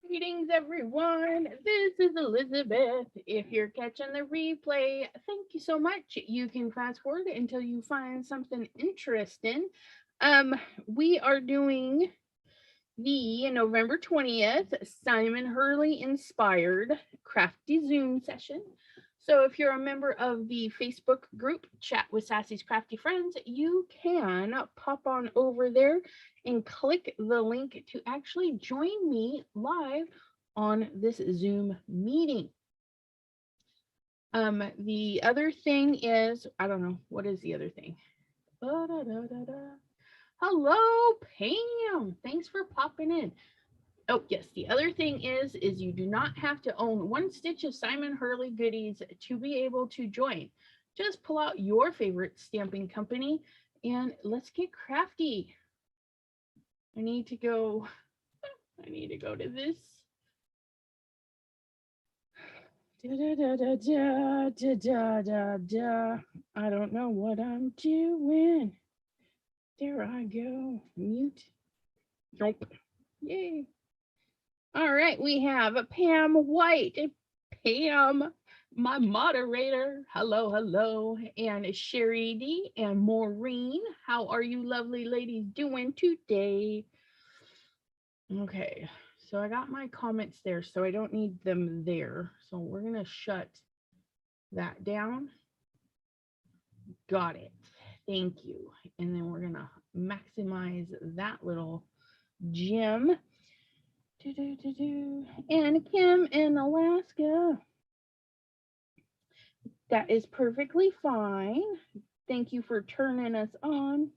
Greetings, everyone. This is Elizabeth. If you're catching the replay, thank you so much. You can fast forward until you find something interesting. Um, we are doing the November 20th Simon Hurley inspired Crafty Zoom session. So if you're a member of the Facebook group Chat with Sassy's Crafty Friends, you can pop on over there and click the link to actually join me live on this Zoom meeting. The other thing is, I don't know, what is the other thing? Hello, Pam. Thanks for popping in. Oh, yes. The other thing is you do not have to own one stitch of Simon Hurley goodies to be able to join. Just pull out your favorite stamping company and let's get crafty. I need to go to this. I don't know what I'm doing. There I go. Mute. Nope. Yay. All right, we have Pam White. Pam, my moderator. Hello, hello. And Sherry D and Maureen. How are you lovely ladies doing today? Okay, so I got my comments there, so I don't need them there. So we're going to shut that down. Got it. Thank you. And then we're going to maximize that little gem. And Kim in Alaska. That is perfectly fine. Thank you for turning us on.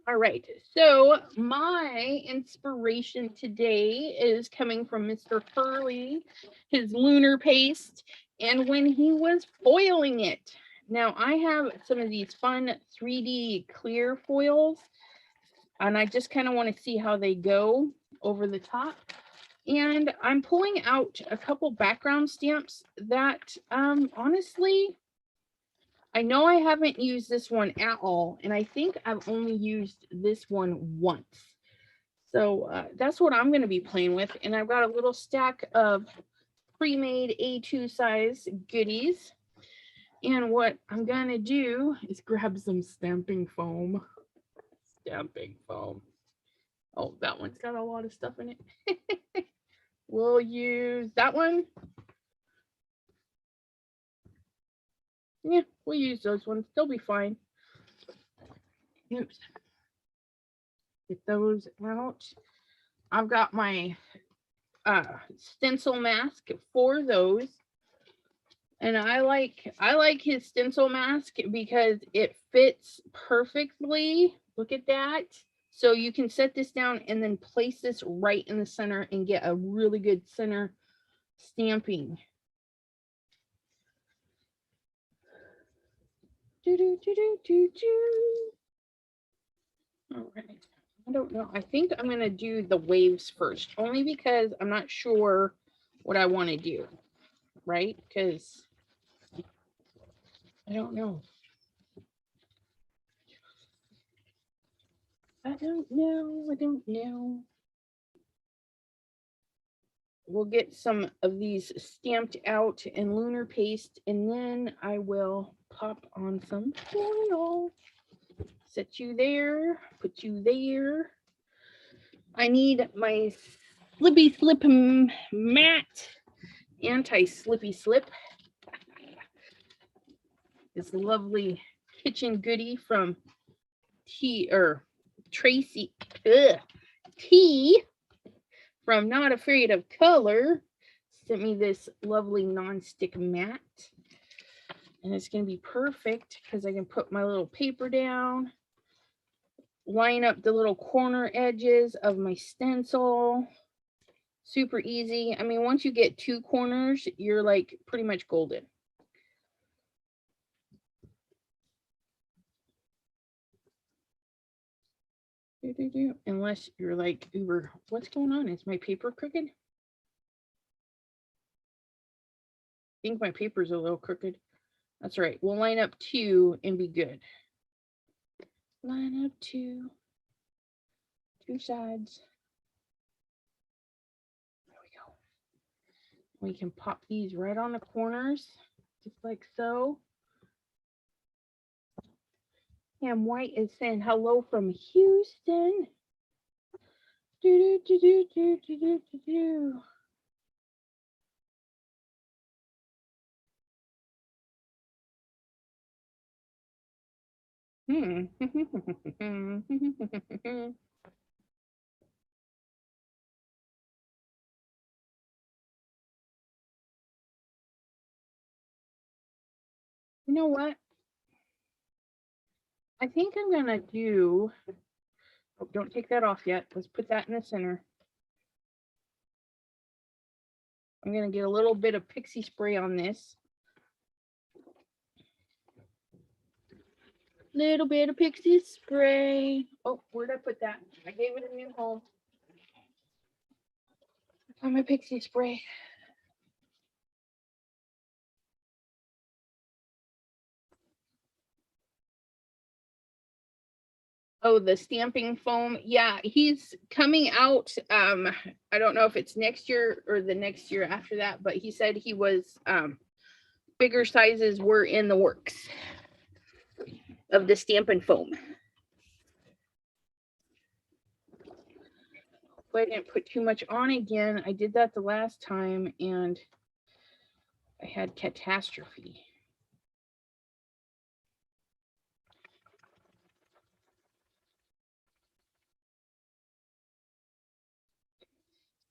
All right, so my inspiration today is coming from Mr. Hurley, his lunar paste, and when he was foiling it. Now, I have some of these fun 3D clear foils, and I just kind of want to see how they go over the top. And I'm pulling out a couple background stamps that honestly, I know I haven't used this one at all, and I think I've only used this one once. So that's what I'm going to be playing with. And I've got a little stack of pre-made A2 size goodies. And what I'm going to do is grab some stamping foam. Stamping foam. Oh, that one's got a lot of stuff in it. We'll use that one. Yeah, we'll use those ones. They'll be fine. Oops. Get those out. I've got my stencil mask for those. And I like his stencil mask because it fits perfectly. Look at that. So you can set this down and then place this right in the center and get a really good center stamping. All right. I don't know. I think I'm going to do the waves first, only because I'm not sure what I want to do, right? Because I don't know. I don't know. We'll get some of these stamped out in lunar paste, and then I will pop on some foil. Set you there, put you there. I need my Slippy Slip matte anti-slippy slip. This lovely kitchen goodie from Tracy T from Not Afraid of Color sent me this lovely non-stick mat. And it's going to be perfect because I can put my little paper down, line up the little corner edges of my stencil. Super easy. I mean, once you get two corners, you're like pretty much golden. Unless you're like Uber, what's going on? Is my paper crooked? I think my paper's a little crooked. That's right. We'll line up two and be good. Line up two sides. There we go. We can pop these right on the corners, just like so. Cam White is saying hello from Houston. Do, do, do, do, do, do, do, do. You know what? I think I'm gonna do. Oh, don't take that off yet. Let's put that in the center. I'm gonna get a little bit of pixie spray on this. Little bit of pixie spray. Oh, where'd I put that? I gave it a new home. I found my pixie spray. Oh, the stamping foam. Yeah, he's coming out. I don't know if it's next year or the next year after that, but he said he was bigger sizes were in the works of the stamping foam. But I didn't put too much on again. I did that the last time and I had catastrophe.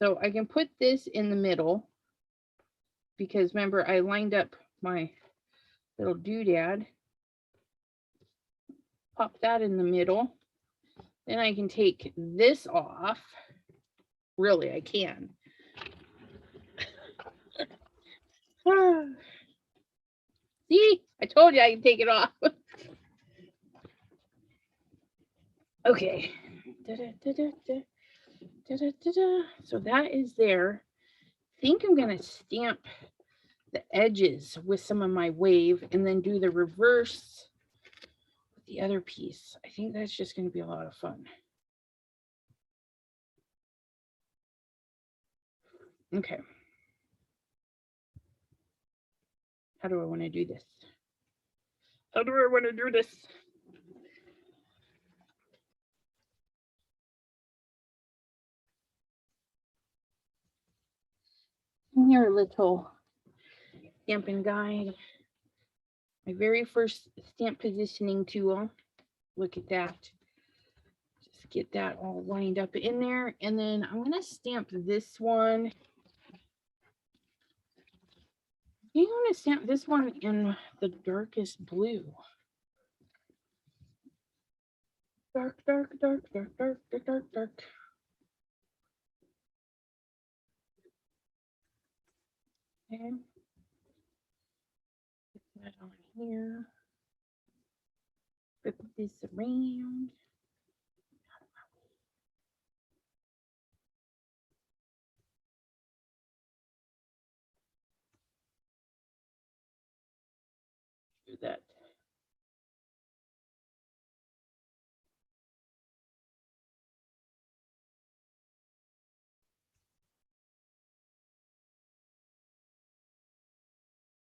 So I can put this in the middle because remember I lined up my little doodad. Pop that in the middle. Then I can take this off. Really, I can. See, I told you I can take it off. Okay. So that is there. I think I'm going to stamp the edges with some of my wave and then do the reverse with the other piece. I think that's just going to be a lot of fun. Okay. How do I want to do this? How do I want to do this? Here, little stamping guide. My very first stamp positioning tool. Look at that. Just get that all lined up in there. And then I'm going to stamp this one. I'm going to stamp this one in the darkest blue. Dark, dark, dark, dark, dark, dark, dark, dark. Okay. Put that on here. Flip this around. Do that.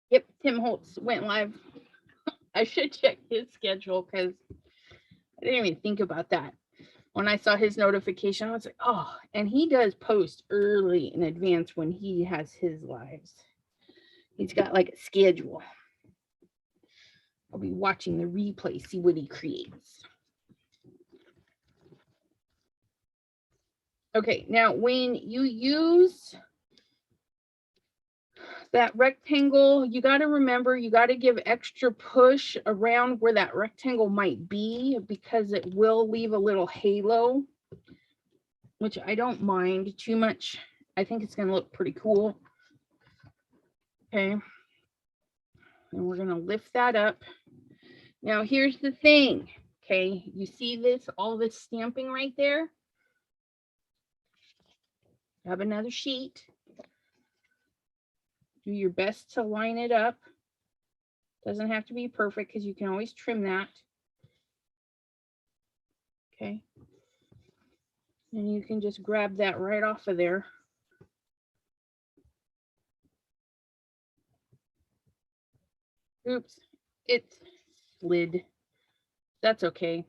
Yep, Tim Holtz went live. I should check his schedule because I didn't even think about that. When I saw his notification, I was like, oh, and he does post early in advance when he has his lives. He's got like a schedule. I'll be watching the replay, see what he creates. Okay, now when you use that rectangle, you got to remember, you got to give extra push around where that rectangle might be because it will leave a little halo, which I don't mind too much. I think it's going to look pretty cool. Okay. And we're going to lift that up. Now, here's the thing. Okay. You see this, all this stamping right there? Have another sheet. Do your best to line it up. Doesn't have to be perfect because you can always trim that. Okay. And you can just grab that right off of there. Oops, it slid. That's okay.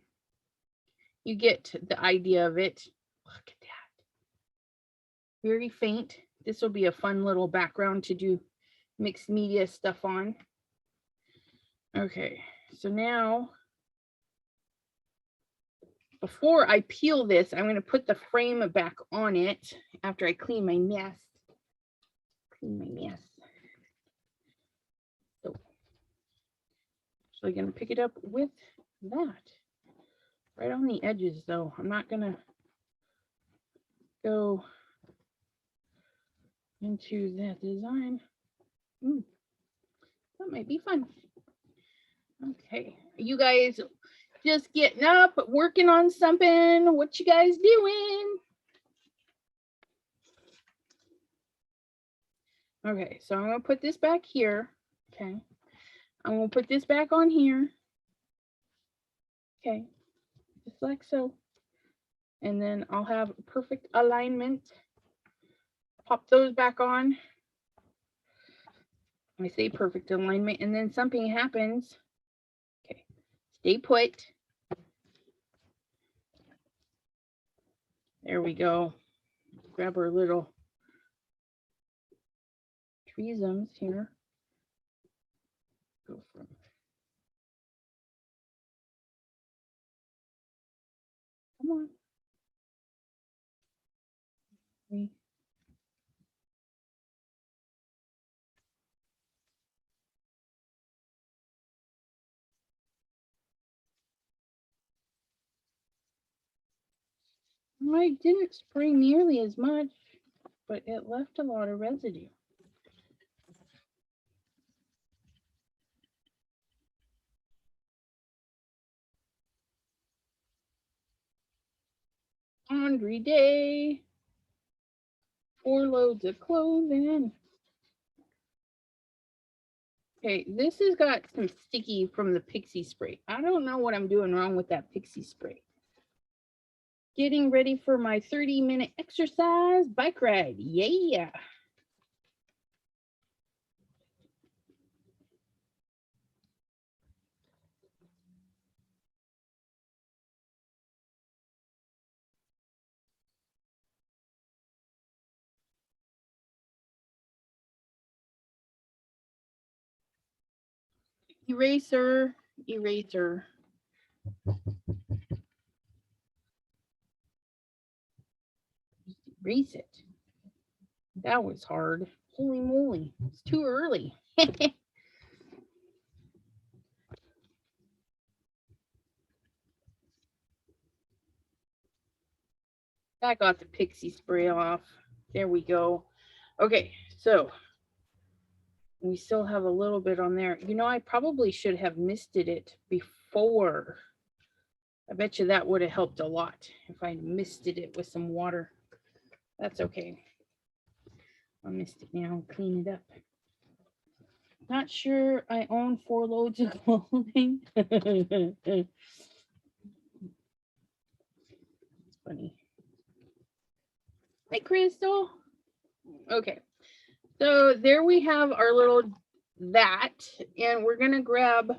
You get the idea of it. Look at that. Very faint. This will be a fun little background to do mixed media stuff on. Okay, so now, before I peel this, I'm going to put the frame back on it after I clean my mess. So, I'm going to pick it up with that. Right on the edges, though. I'm not going to go into that design. That might be fun. Okay, you guys just getting up, working on something? What you guys doing? Okay, so I'm gonna put this back here. Okay, I'm gonna put this back on here. Okay, just like so. And then I'll have perfect alignment. Pop those back on. I say perfect alignment, and then something happens. Okay, stay put. There we go. Grab our little treasums here. Go from. Come on. I didn't spray nearly as much, but it left a lot of residue. Laundry day. 4 loads of clothing. Okay, this has got some sticky from the pixie spray. I don't know what I'm doing wrong with that pixie spray. Getting ready for my 30-minute exercise bike ride. Yeah. Eraser, eraser. Erase it. That was hard. Holy moly. It's too early. I got the pixie spray off. There we go. Okay, so we still have a little bit on there. You know, I probably should have misted it before. I bet you that would have helped a lot if I misted it with some water. That's okay. I'll mist it now and clean it up. Not sure I own 4 loads of clothing. It's funny. Hi, Crystal. Okay. So there we have our little that, and we're going to grab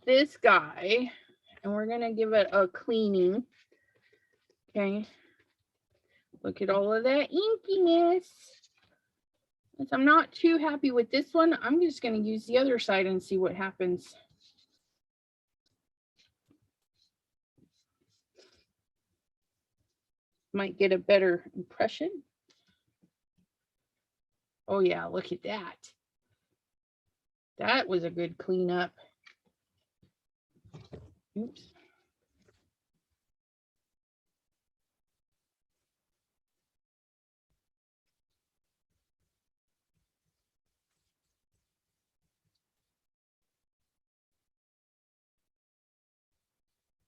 this guy and we're going to give it a cleaning. Okay. Look at all of that inkiness. Since I'm not too happy with this one, I'm just going to use the other side and see what happens. Might get a better impression. Oh yeah, look at that. That was a good cleanup. Oops.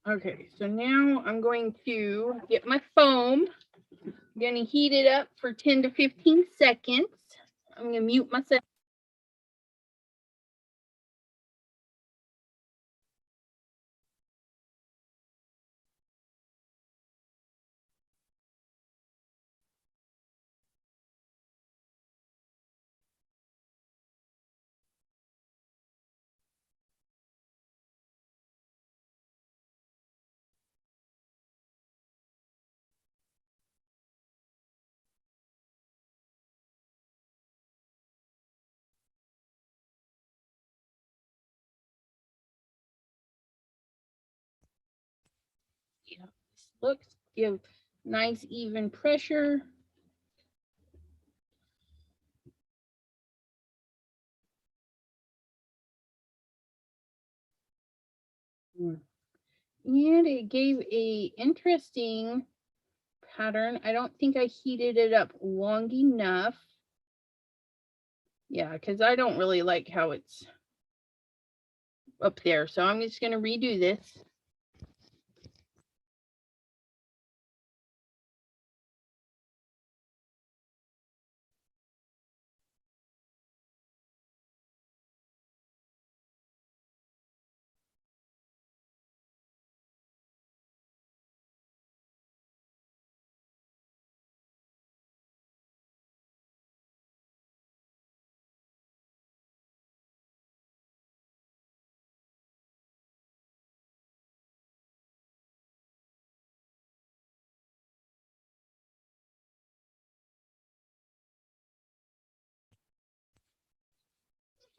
Okay, so now I'm going to get my foam. I'm going to heat it up for 10 to 15 seconds. I'm going to mute myself. Yeah, this looks, give nice even pressure. And it gave a interesting pattern. I don't think I heated it up long enough. Yeah, because I don't really like how it's up there. So I'm just going to redo this.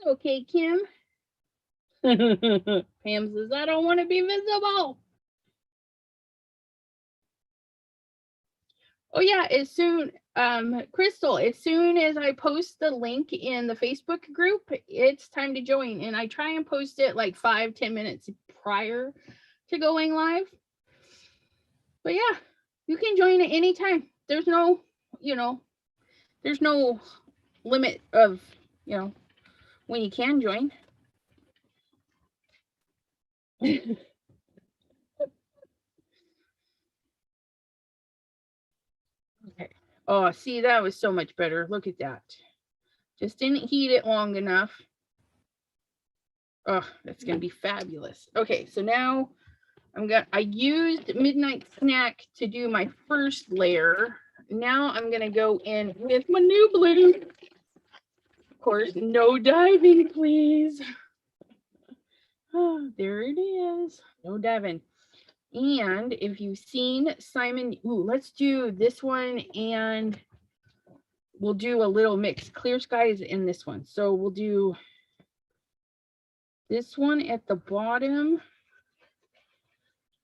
Okay, Kim. Pam says, I don't want to be visible. Oh yeah, as soon, Crystal, as soon as I post the link in the Facebook group, it's time to join. And I try and post it like 5-10 minutes prior to going live. But yeah, you can join at any time. There's no, there's no limit of, when you can join. Okay. Oh, see, that was so much better. Look at that. Just didn't heat it long enough. Oh, that's gonna be fabulous. Okay, so now I used Midnight Snack to do my first layer. Now I'm gonna go in with my new blue. Of course, no diving, please. Oh, there it is. No diving. And if you've seen Simon, let's do this one and we'll do a little mix. Clear skies in this one. So we'll do this one at the bottom.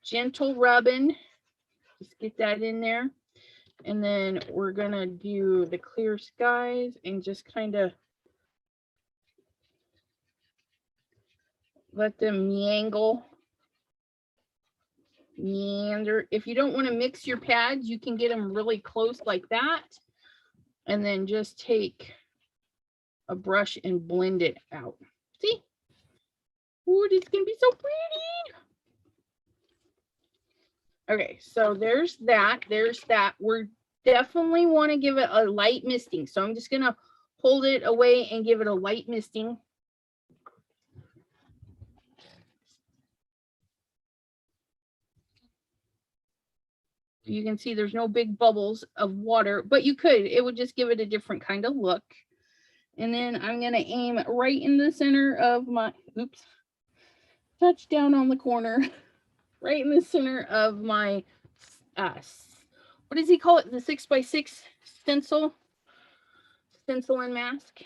Gentle rubbing. Just get that in there. And then we're gonna do the clear skies and just kind of let them meander. If you don't want to mix your pads, you can get them really close like that. And then just take a brush and blend it out. See? Ooh, it's gonna be so pretty. Okay, so there's that. We're definitely want to give it a light misting. So I'm just gonna hold it away and give it a light misting. You can see there's no big bubbles of water, but you could, it would just give it a different kind of look. And then I'm going to aim right in the center of my, touch down on the corner, right in the center of my, what does he call it? The 6x6 stencil and mask.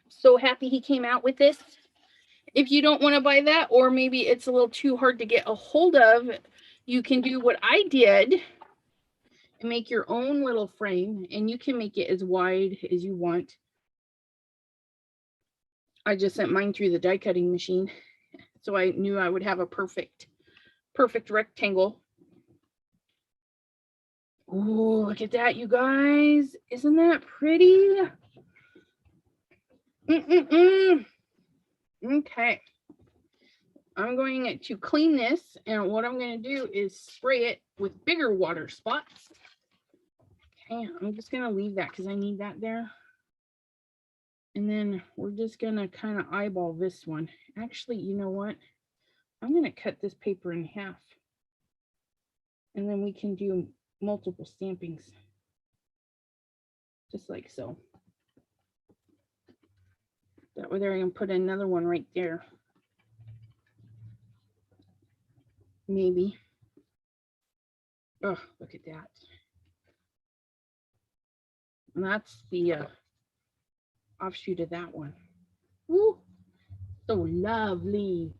So happy he came out with this. If you don't want to buy that, or maybe it's a little too hard to get a hold of, you can do what I did and make your own little frame, and you can make it as wide as you want. I just sent mine through the die cutting machine, so I knew I would have a perfect rectangle. Oh, look at that, you guys. Isn't that pretty? Okay. I'm going to clean this, and what I'm going to do is spray it with bigger water spots. Okay, I'm just going to leave that because I need that there. And then we're just going to kind of eyeball this one. Actually, you know what? I'm going to cut this paper in half. And then we can do multiple stampings. Just like so. That way there I can put another one right there. Maybe. Oh, look at that. And that's the offshoot of that one. Woo, so lovely.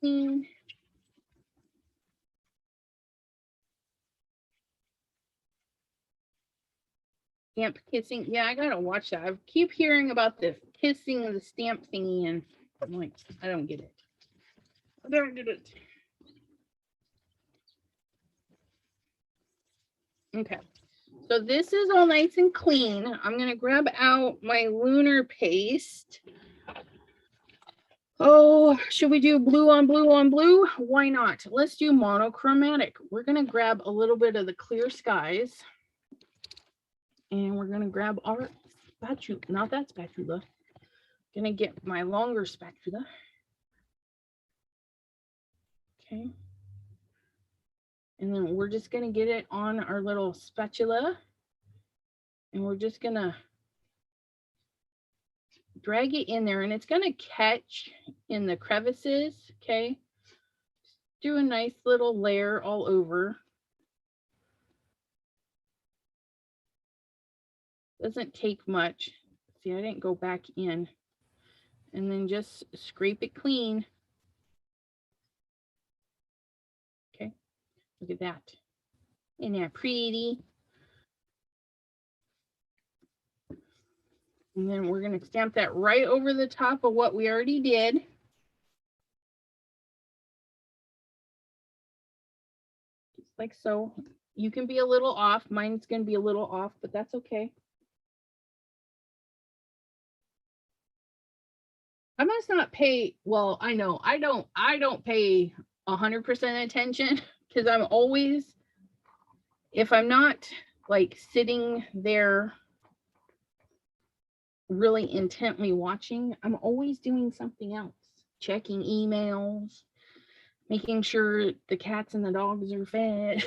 clean. Stamp kissing. Yeah, I gotta watch that. I keep hearing about the kissing of the stamp thingy, and I'm like, I don't get it. I don't get it. Okay. So this is all nice and clean. I'm going to grab out my lunar paste. Oh, should we do blue on blue on blue? Why not? Let's do monochromatic. We're going to grab a little bit of the clear skies. And we're going to grab our spatula. Not that spatula. Going to get my longer spatula. Okay. And then we're just going to get it on our little spatula. And we're just going to drag it in there, and it's going to catch in the crevices. Okay. Do a nice little layer all over. Doesn't take much. See, I didn't go back in. And then just scrape it clean. Okay. Look at that. Isn't that pretty? And then we're going to stamp that right over the top of what we already did. Just like so. You can be a little off. Mine's going to be a little off, but that's okay. I must not pay, well, I know, I don't pay 100% attention because I'm always, if I'm not like sitting there really intently watching, I'm always doing something else, checking emails, making sure the cats and the dogs are fed,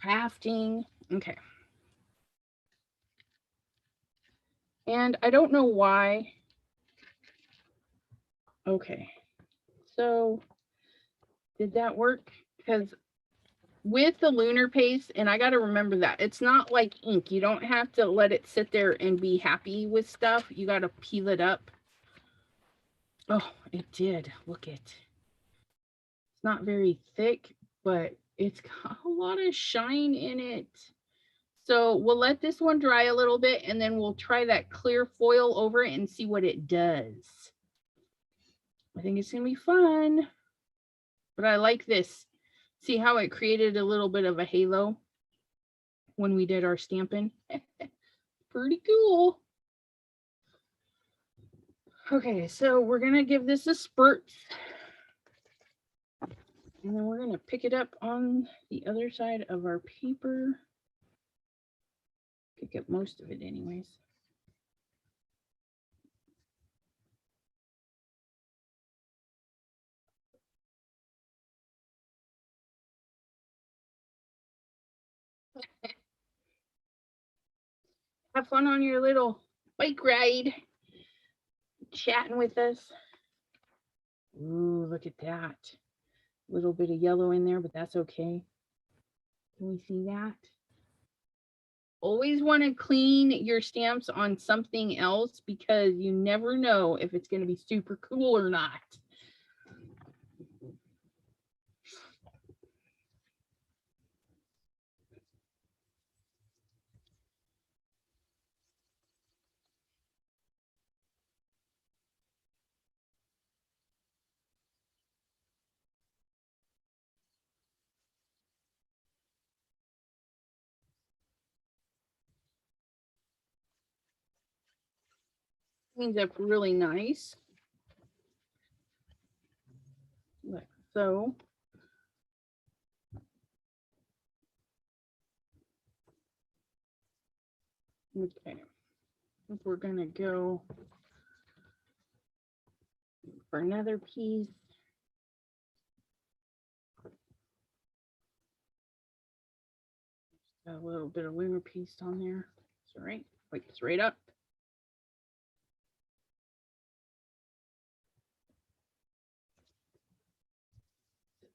crafting. Okay. And I don't know why. Okay. So did that work? Because with the lunar paste, and I got to remember that it's not like ink. You don't have to let it sit there and be happy with stuff. You got to peel it up. Oh, it did. Look it. It's not very thick, but it's got a lot of shine in it. So we'll let this one dry a little bit, and then we'll try that clear foil over it and see what it does. I think it's going to be fun. But I like this. See how it created a little bit of a halo when we did our stamping? Pretty cool. Okay, so we're going to give this a spurt. And then we're going to pick it up on the other side of our paper. Pick up most of it anyways. Have fun on your little bike ride, chatting with us. Ooh, look at that. A little bit of yellow in there, but that's okay. Can we see that? Always want to clean your stamps on something else because you never know if it's going to be super cool or not. Cleans up really nice. Like so. Okay. We're going to go for another piece. Got a little bit of lunar paste on there. It's all right. Wipe this right up.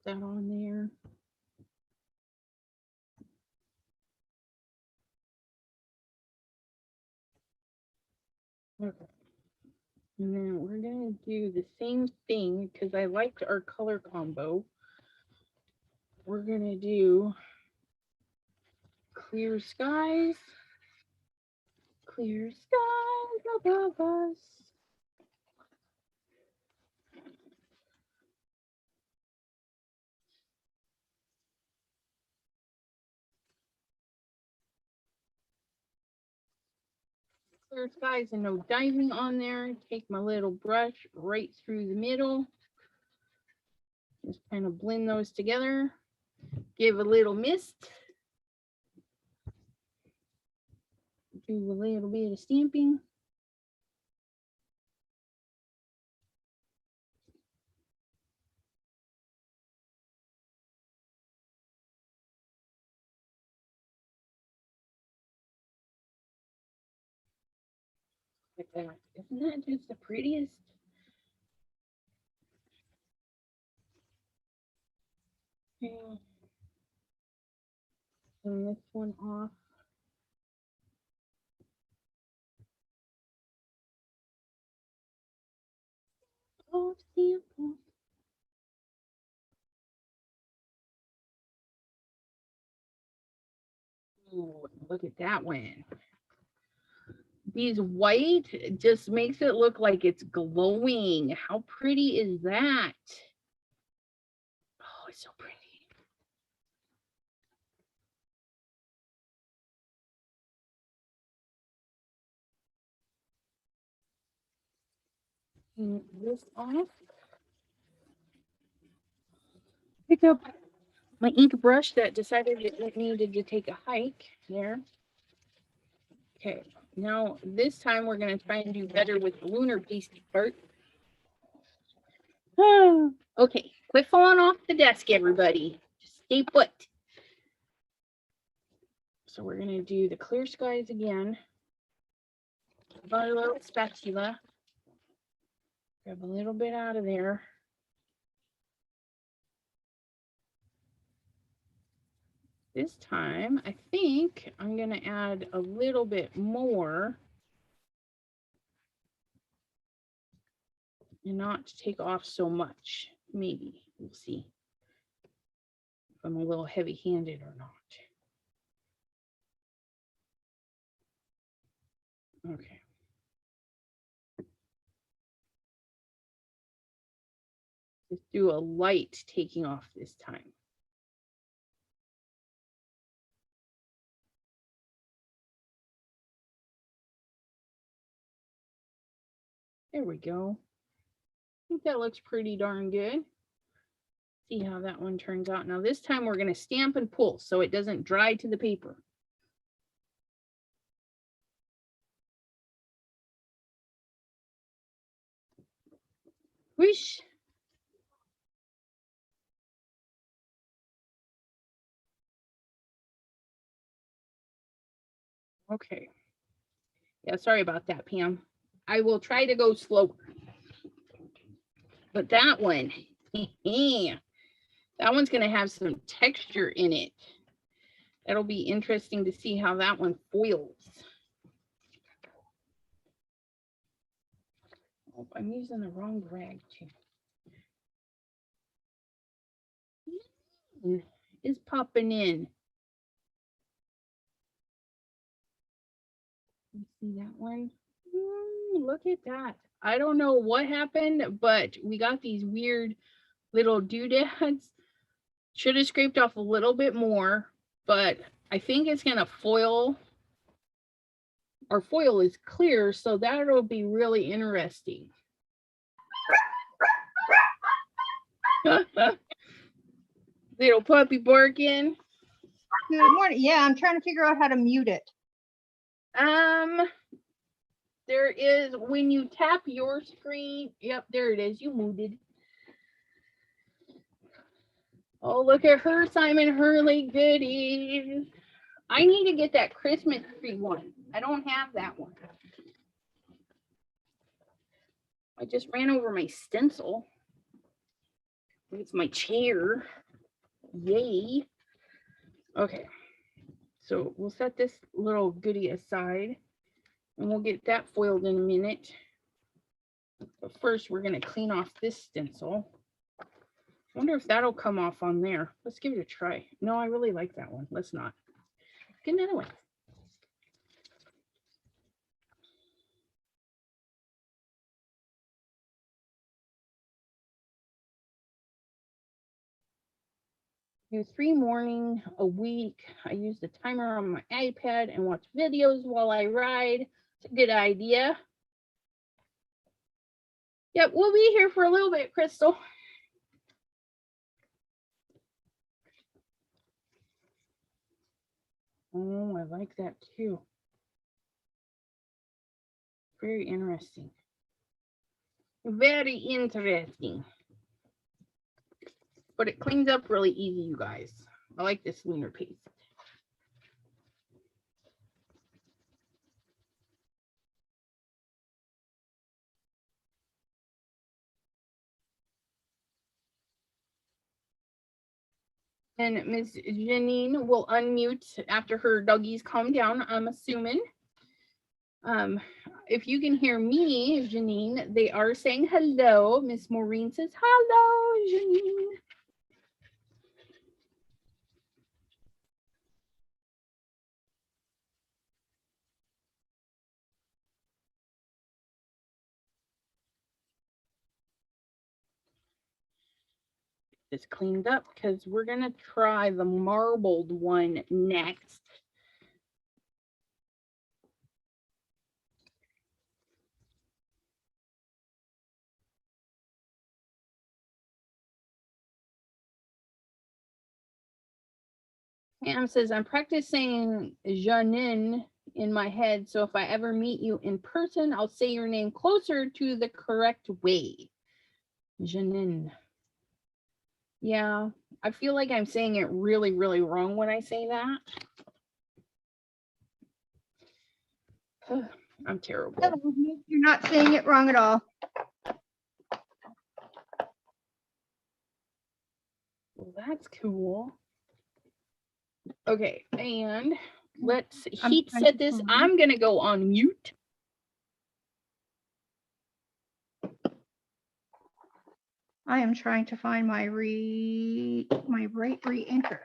Put that on there. Okay. And then we're going to do the same thing because I liked our color combo. We're going to do clear skies above us. Clear skies and no diving on there. Take my little brush right through the middle. Just kind of blend those together. Give a little mist. Do a little bit of stamping. Like that. Isn't that just the prettiest? Okay. Turn this one off. Oh, sample. Ooh, look at that one. These white just makes it look like it's glowing. How pretty is that? Oh, it's so pretty. This off. Pick up my ink brush that decided it needed to take a hike there. Okay, now this time we're going to try and do better with the lunar pasty part. Okay, quit falling off the desk, everybody. Just stay put. So we're going to do the clear skies again. Got a little spatula. Grab a little bit out of there. This time, I think I'm going to add a little bit more and not take off so much. Maybe. We'll see if I'm a little heavy-handed or not. Okay. Just do a light taking off this time. There we go. I think that looks pretty darn good. See how that one turns out. Now this time we're going to stamp and pull so it doesn't dry to the paper. Whoosh. Okay. Yeah, sorry about that, Pam. I will try to go slower. But that one, that one's going to have some texture in it. That'll be interesting to see how that one foils. Oh, I'm using the wrong rag too. Is popping in. You see that one? Look at that. I don't know what happened, but we got these weird little doodads. Should have scraped off a little bit more, but I think it's going to foil. Our foil is clear, so that'll be really interesting. Little puppy barking. Good morning. Yeah, I'm trying to figure out how to mute it. There is, when you tap your screen, yep, there it is. You muted. Oh, look at her, Simon Hurley goodies. I need to get that Christmas tree one. I don't have that one. I just ran over my stencil. It's my chair. Yay. Okay. So we'll set this little goodie aside and we'll get that foiled in a minute. But first, we're going to clean off this stencil. I wonder if that'll come off on there. Let's give it a try. No, I really like that one. Let's not. Get another one. Do 3 morning a week. I use the timer on my iPad and watch videos while I ride. It's a good idea. Yep, we'll be here for a little bit, Crystal. Oh, I like that too. Very interesting. Very interesting. But it cleans up really easy, you guys. I like this lunar paste. And Miss Janine will unmute after her doggies calm down, I'm assuming. If you can hear me, Janine, they are saying hello. Miss Maureen says, hello, Janine. This cleaned up because we're going to try the marbled one next. Pam says, I'm practicing Janine in my head, so if I ever meet you in person, I'll say your name closer to the correct way. Janine. Yeah, I feel like I'm saying it really, really wrong when I say that. I'm terrible. You're not saying it wrong at all. Well, that's cool. Okay, and let's heat set this. I'm gonna go on mute. I am trying to find my right re-enter.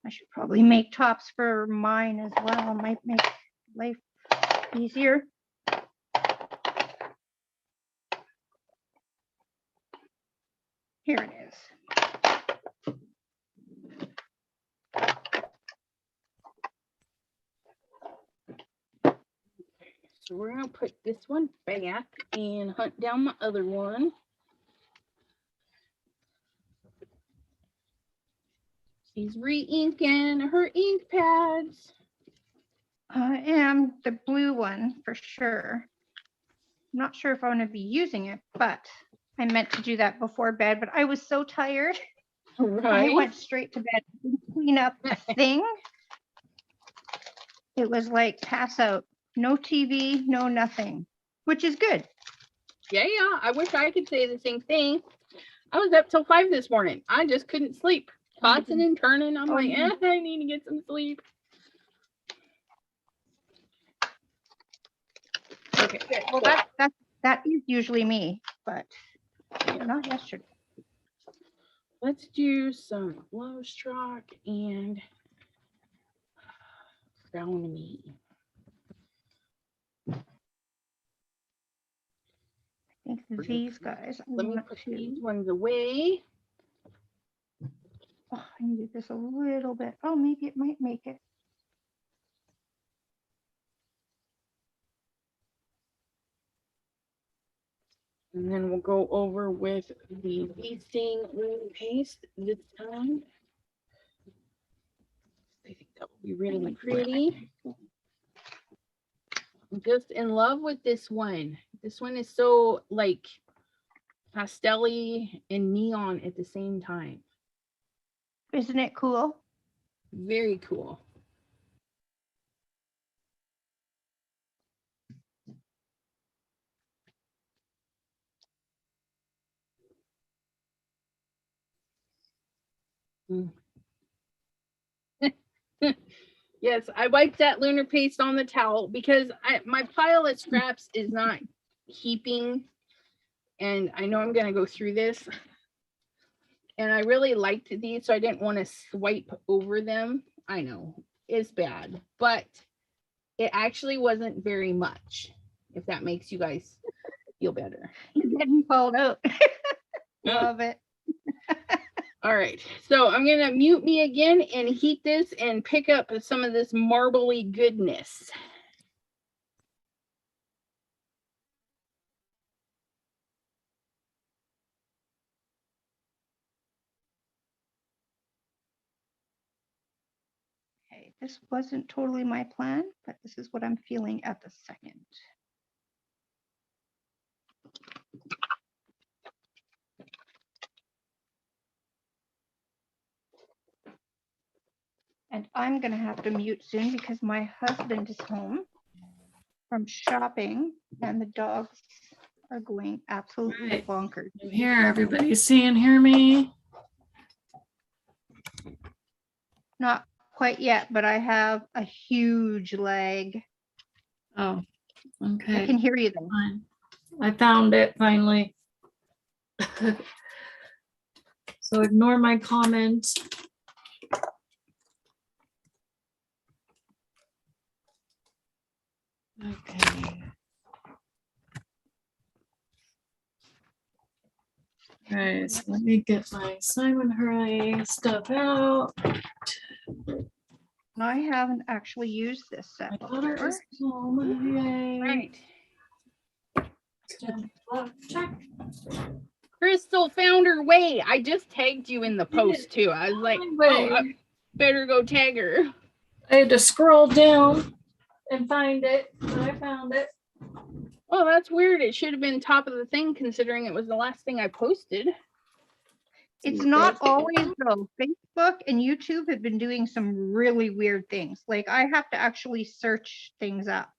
I should probably make tops for mine as well. It might make life easier. Here it is. So we're gonna put this one back and hunt down my other one. She's re-inking her ink pads. I am the blue one for sure. I'm not sure if I'm going to be using it, but I meant to do that before bed, but I was so tired. Right. I went straight to bed, didn't clean up a thing. It was like pass out, no TV, no nothing, which is good. Yeah, I wish I could say the same thing. I was up till 5 this morning. I just couldn't sleep. Tossing and turning. I'm like, I need to get some sleep. Okay. Well, that is usually me, but not yesterday. Let's do some glow stroke and brown meat. I think these guys. Let me put these ones away. Oh, I needed this a little bit. Oh, maybe it might make it. And then we'll go over with the basting paste this time. I think that will be really pretty. I'm just in love with this one. This one is so like pastel-y and neon at the same time. Isn't it cool? Very cool. Yes, I wiped that lunar paste on the towel because my pile of scraps is not heaping. And I know I'm going to go through this. And I really liked these, so I didn't want to swipe over them. I know it's bad, but it actually wasn't very much, if that makes you guys feel better. You're getting called out. Love it. All right, so I'm going to mute me again and heat this and pick up some of this marbly goodness. Okay, this wasn't totally my plan, but this is what I'm feeling at the second. And I'm going to have to mute soon because my husband is home from shopping and the dogs are going absolutely Right. bonkers. I'm here. Everybody see and hear me? Not quite yet, but I have a huge lag. Oh, I okay. can hear you though. Fine. I found it finally. So ignore my comments. Okay. All right, so let me get my Simon Hurley stuff out. I haven't actually used this My set daughter before. is home. Yay. Right. Check. Crystal found her way. I just tagged you in the post too. I was like, oh, I better go tag her. I had to scroll down and find it, but I found it. Oh, that's weird. It should have been top of the thing considering it was the last thing I posted. It's not always though. Facebook and YouTube have been doing some really weird things. Like I have to actually search things up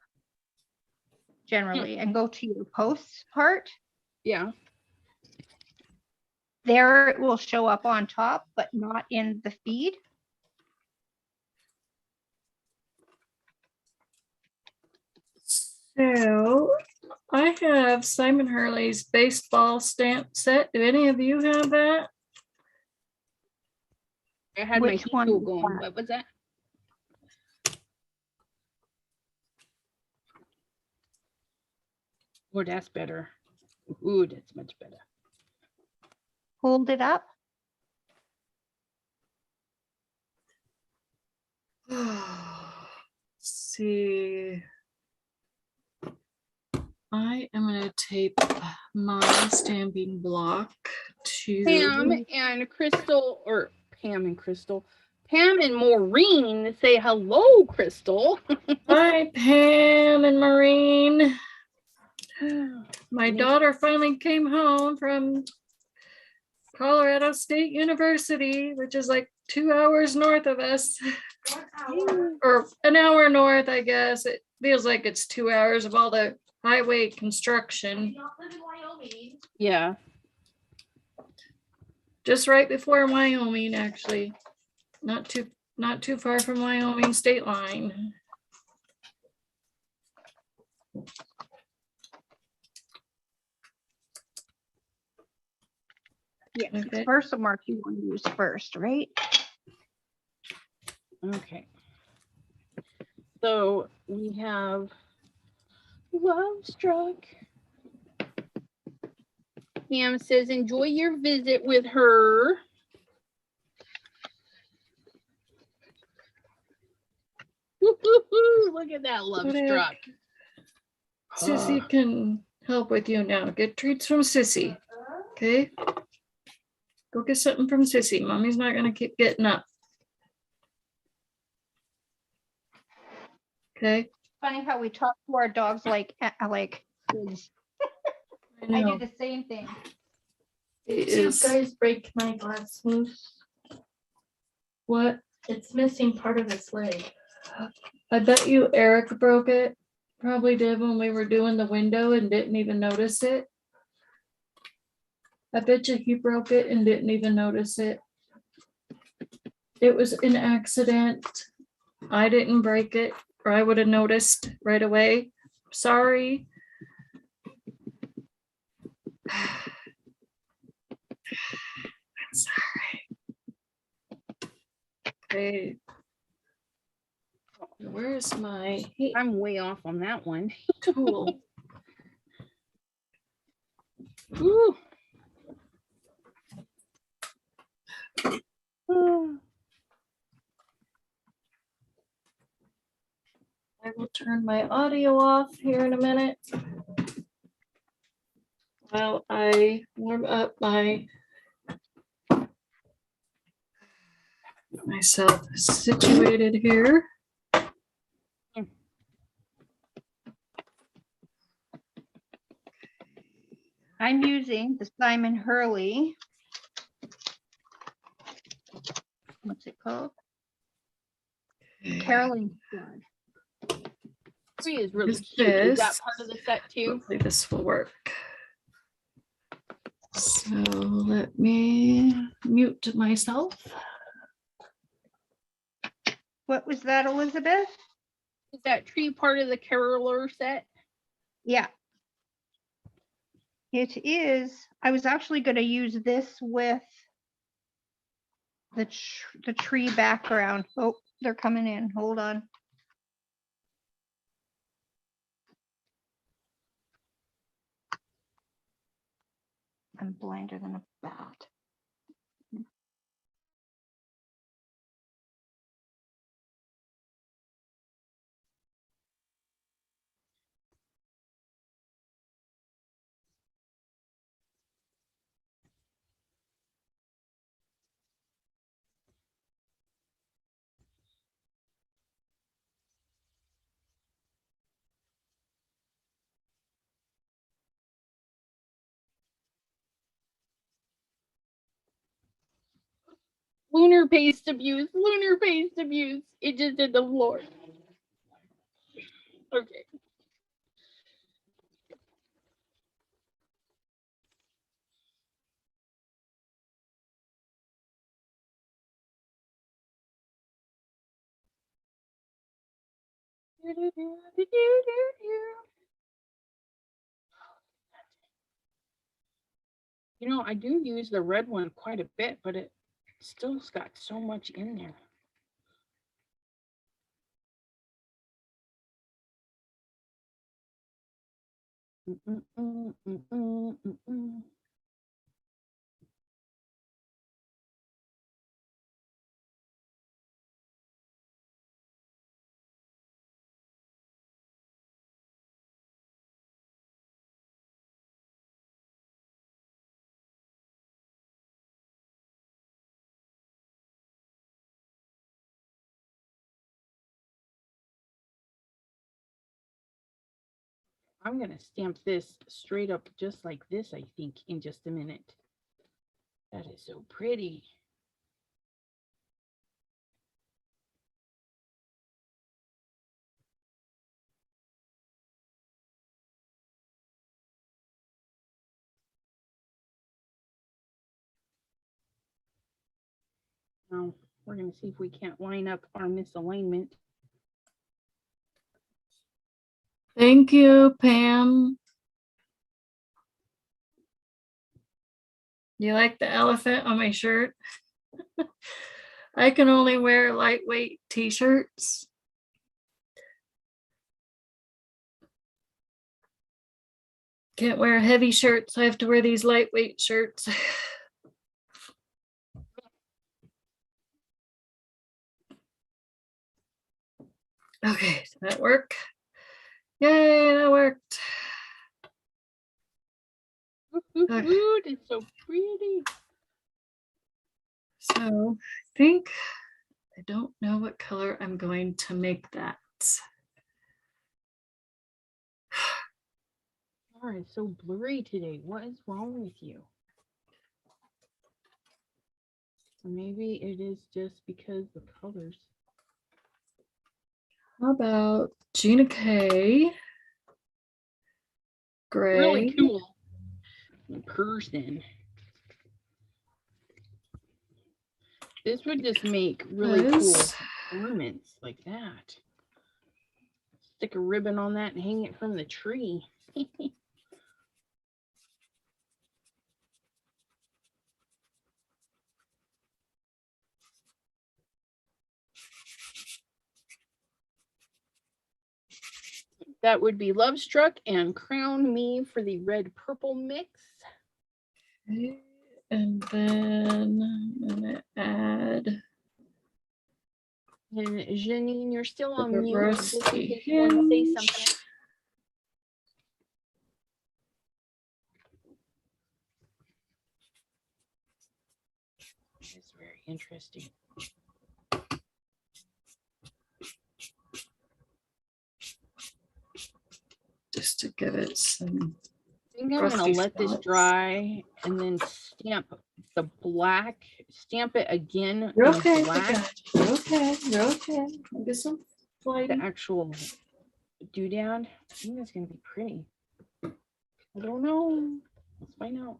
generally and go to your posts part. Yeah. There it will show up on top, but not in the feed. So I have Simon Hurley's baseball stamp set. Do any of you have that? I had Which my one tool was going. that? What was that? Oh, that's better. Ooh, that's much better. Hold it up. See, I am going to tape my stamping block to Pam and Crystal, or Pam and Crystal, Pam and Maureen say hello, Crystal. Hi, Pam and Maureen. My daughter finally came home from Colorado State University, which is like 2 hours north of us. Or an hour north, I guess. It feels like it's 2 hours of all the highway construction. Yeah. Just right before Wyoming, actually. Not too far from Wyoming state line. Yeah, Okay. it's Versamark you want to use first, right? Okay. So we have Love Struck. Pam says, enjoy your visit with her. Woo-hoo-hoo, look at that Love Struck. Sissy can help with you now. Get treats from Sissy. Okay? Go get something from Sissy. Mommy's not gonna keep getting up. Okay? Funny how we talk to our dogs like kids. I I do know. the same thing. It You is. guys break my glass moose. What? It's missing part of its leg. I bet you Eric broke it. Probably did when we were doing the window and didn't even notice it. I bet you he broke it and didn't even notice it. It was an accident. I didn't break it, or I would have noticed right away. Sorry. I'm sorry. Okay. Where's my I'm way off on that one. tool? Ooh. Oh. I will turn my audio off here in a minute while I warm up myself situated here. I'm using the Simon Hurley. What's it called? Carolyn's blood. Tree is really Is cute. Is that this- part of the set too? Hopefully this will work. So let me mute myself. What was that, Elizabeth? Is that tree part of the caroler set? Yeah. It is. I was actually going to use this with the tree background. Oh, they're coming in. Hold on. I'm blinder than a bat. Lunar paste abuse. Lunar paste abuse. It just did the floor. Okay. You know, I do use the red one quite a bit, but it still's got so much in there. I'm going to stamp this straight up just like this, I think, in just a minute. That is so pretty. Now, we're going to see if we can't line up our misalignment. Thank you, Pam. You like the elephant on my shirt? I can only wear lightweight t-shirts. Can't wear heavy shirts. I have to wear these lightweight shirts. Okay, did that work? Yay, that worked. Okay. It's so pretty. So I think, I don't know what color I'm going to make that. Laura is so blurry today. What is wrong with you? Or maybe it is just because the colors. How about Gina K? Gray. Really cool in person. This would just make really cool ornaments like that. Stick a ribbon on that and hang it from the tree. That would be Love Struck and Crown Me for the red purple mix. Okay. And then I'm gonna add And Janine, you're still the on mute. Just in rusty case you want to say hinge. something. It's very interesting. Just to give it some. I think I'm Rusty gonna let this spots. dry and then stamp the black. Stamp it again. You're in okay. I black. got you. You're okay. You're okay. I'll get some The lighting. actual doodad. I think that's gonna be pretty. I don't know. Let's find out.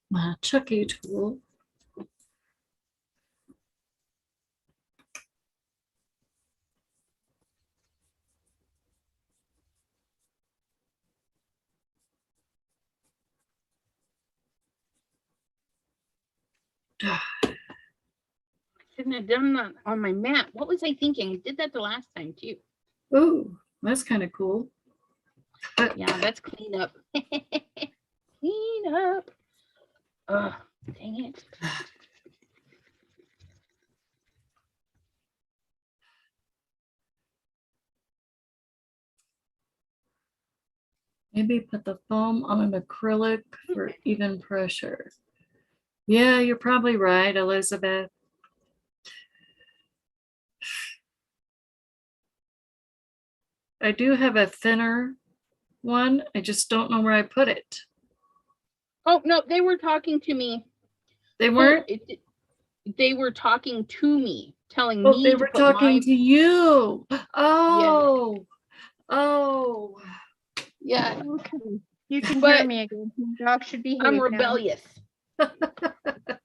My Chucky tool. Shouldn't have done that on my mat. What was I thinking? I did that the last time too. Ooh, that's kind of cool. Yeah, that's clean up. Clean up. Ugh, dang it. Maybe put the foam on an acrylic for even pressure. Yeah, you're probably right, Elizabeth. I do have a thinner one. I just don't know where I put it. Oh no, they were talking to me. They weren't? They were talking to me, telling Oh, me they to were put talking my to you. Oh, oh. yeah. Okay. You can hear But me again. The dog should behave I'm now. rebellious.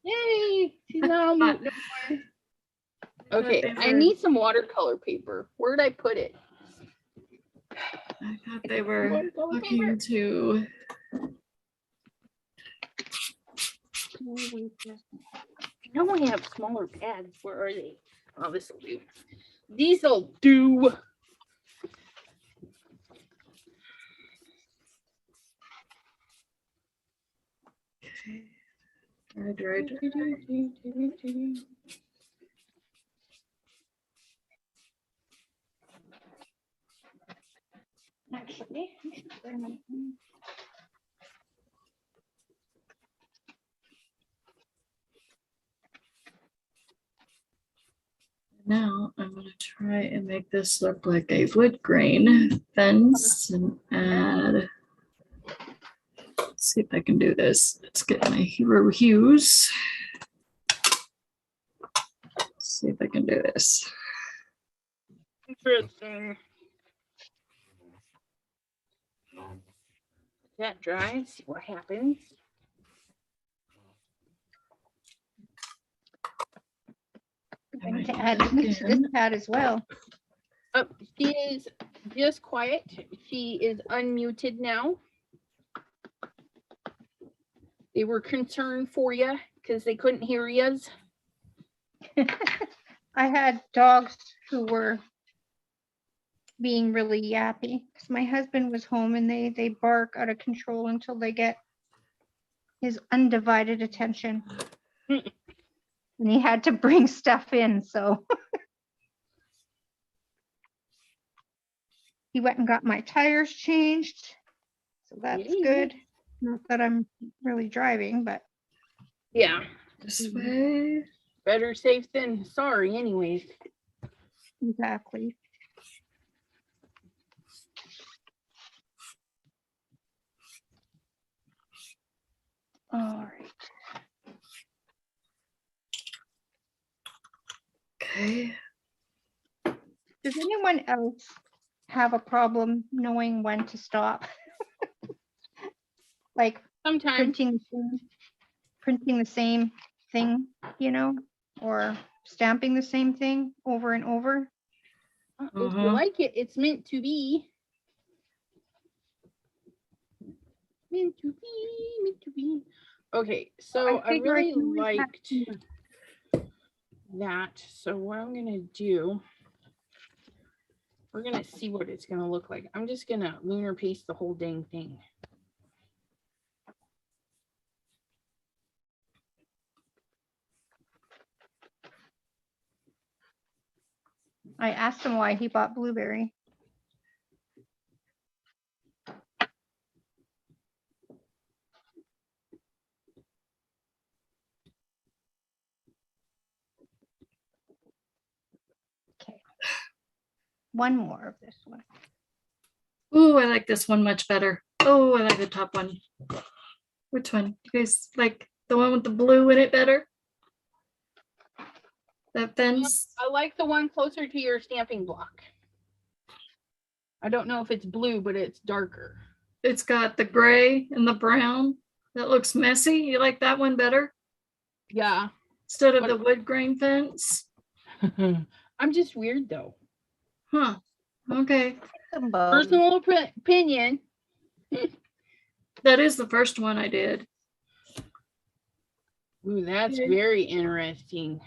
Yay! She's not on mute no more. Okay, I need some watercolor paper. Where'd I put it? I thought they were Watercolor paper. talking to. I know I have smaller pads. Where are they? Oh, this will do. These'll do. Right. Actually, I should bring my phone. Now I'm going to try and make this look like a wood grain fence and add. Let's see if I can do this. Let's get my hero hues. Let's see if I can do this. Interesting. That dry. See what happens. I'm going to add to this pad as well. Oh, she is just quiet. She is unmuted now. They were concerned for you because they couldn't hear yous. I had dogs who were being really yappy because my husband was home and they bark out of control until they get his undivided attention. And he had to bring stuff in, so he went and got my tires changed. So that's Yay. good. Not that I'm really driving, but Yeah, This way. better safe than sorry anyways. exactly. All right. Okay. Does anyone else have a problem knowing when to stop. Like Sometimes. printing the same thing, you know, or stamping the same thing over and over. If you like it, it's meant to be. Meant to be, meant to be. Okay, so I figure really can always have liked that. So what I'm gonna do, we're gonna see what it's gonna look like. I'm just gonna lunar paste the whole dang thing. I asked him why he bought blueberry. Okay. One more of this one. Ooh, I like this one much better. Oh, I like the top one. Which one? You guys like the one with the blue in it better? That fence? I like the one closer to your stamping block. I don't know if it's blue, but it's darker. It's got the gray and the brown. That looks messy. You like that one better? Yeah. Instead of the wood grain fence? I'm just weird though. Huh. Okay. Personal opinion. That is the first one I did. Ooh, that's very interesting.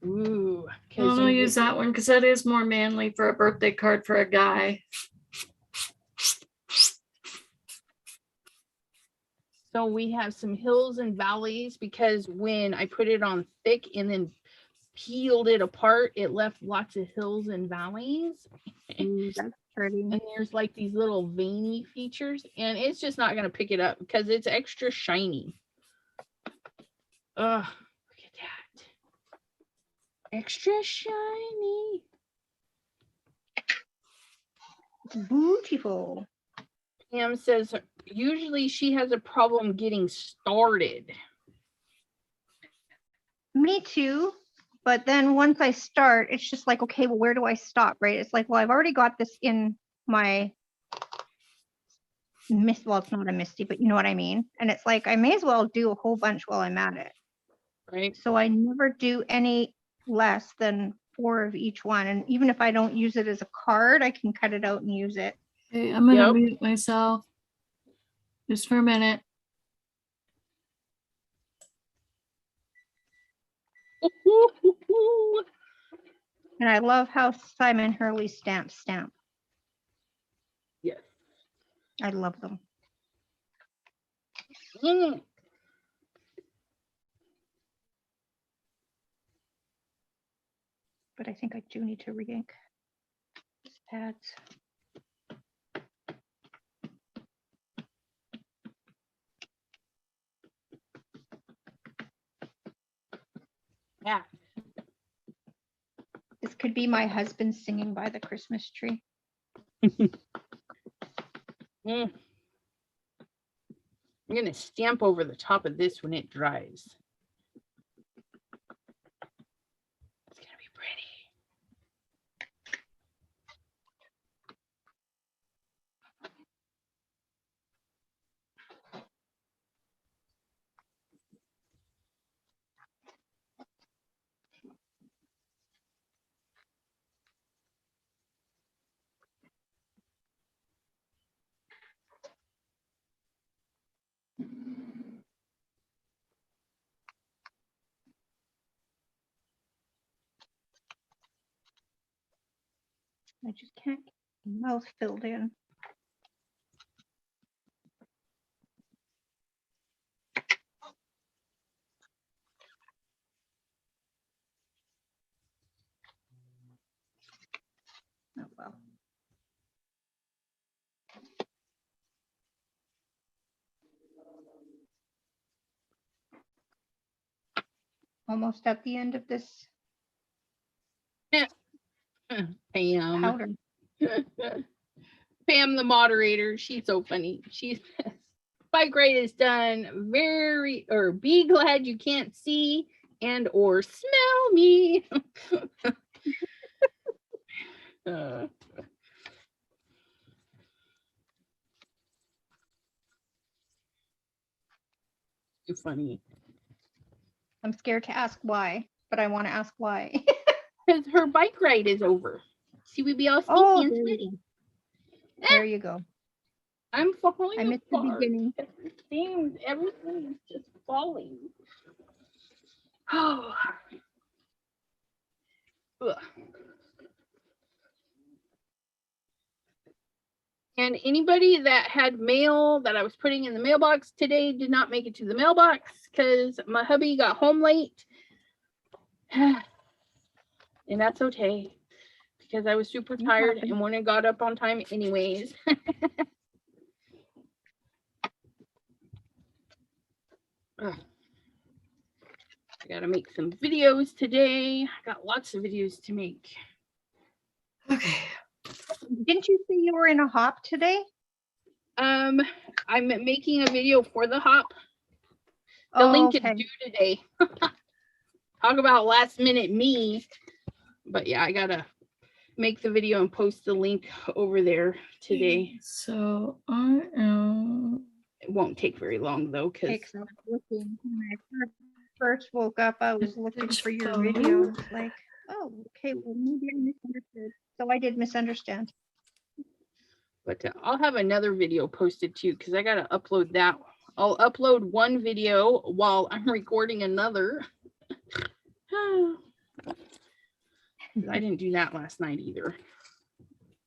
Ooh. I'm gonna use that one because that is more manly for a birthday card for a guy. So we have some hills and valleys because when I put it on thick and then peeled it apart, it left lots of hills and valleys. That's pretty. And there's like these little veiny features, and it's just not going to pick it up because it's extra shiny. Look at that. Extra shiny. Beautiful. Pam says usually she has a problem getting started. Me too. But then once I start, it's just like, okay, well, where do I stop, right? It's like, well, I've already got this in my mist. Well, it's not a misty, but you know what I mean? And it's like, I may as well do a whole bunch while I'm at it. Right. So I never do any less than 4 of each one. And even if I don't use it as a card, I can cut it out and use it. Okay, I'm gonna mute myself just for a minute. And I love how Simon Hurley stamp. Yes. I love them. But I think I do need to re-ink these pads. Yeah. This could be my husband singing by the Christmas tree. I'm going to stamp over the top of this when it dries. It's going to be pretty. I just can't get my mouth filled in. Oh well. Almost at the end of this Pam. powder. Pam, the moderator, she's so funny. She says, "By grade is done. Be glad you can't see and or smell me." funny. I'm scared to ask why, but I want to ask why. Because her bike ride is over. See, we'd be all stinky Oh, and there you sweaty. go. There you go. I'm falling I missed the apart. beginning. Everything is just falling. Oh. Ugh. And anybody that had mail that I was putting in the mailbox today did not make it to the mailbox because my hubby got home late. And that's okay because I was super tired and when I got up on time anyways. Ugh. I gotta make some videos today. I got lots of videos to make. Okay. Didn't you say you were in a hop today? I'm making a video for the hop. The link is due today. Talk about last minute me. But yeah, I gotta make the video and post the link over there today. So I am. It won't take very long though, because When I first woke up, I was looking for your phone. video. And it's like, oh, okay, well, maybe I misunderstood. So I did misunderstand. but I'll have another video posted too because I gotta upload that. I'll upload one video while I'm recording another. I didn't do that last night either.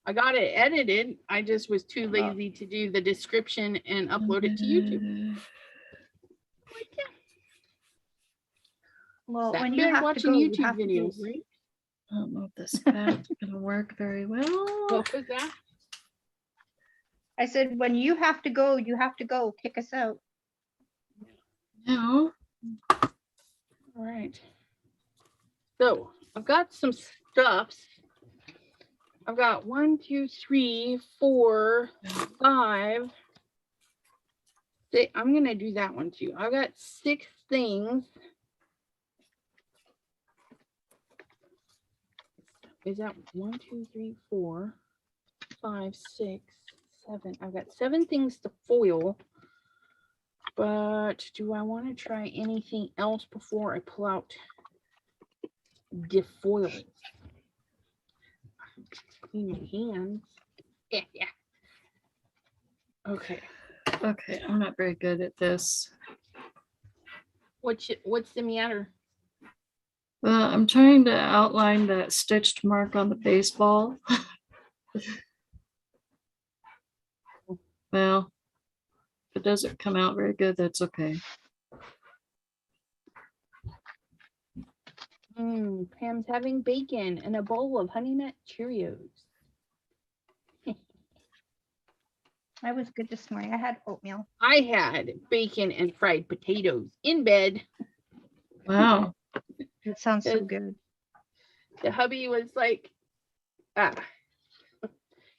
I got it edited. I just was too lazy to do the description and upload it to YouTube. Well, Sat when in you bed have to watching go, you YouTube have to go, videos. right? I don't know if this is gonna work very well. What was that? I said, when you have to go, you have to go. Kick us out. No. All right. So I've got some stuffs. I've got 1, 2, 3, 4, 5. I'm gonna do that one too. I've got 6 things. Is that 1, 2, 3, 4, 5, 6, 7? I've got 7 things to foil. But do I want to try anything else before I pull out defoil? Clean my hands. Yeah. Okay. Okay, I'm not very good at this. What's the matter? Well, I'm trying to outline that stitched mark on the baseball. Well, if it doesn't come out very good, that's okay. Pam's having bacon and a bowl of Honey Nut Cheerios. I was good this morning. I had oatmeal. I had bacon and fried potatoes in bed. Wow. It sounds so good. The hubby was like,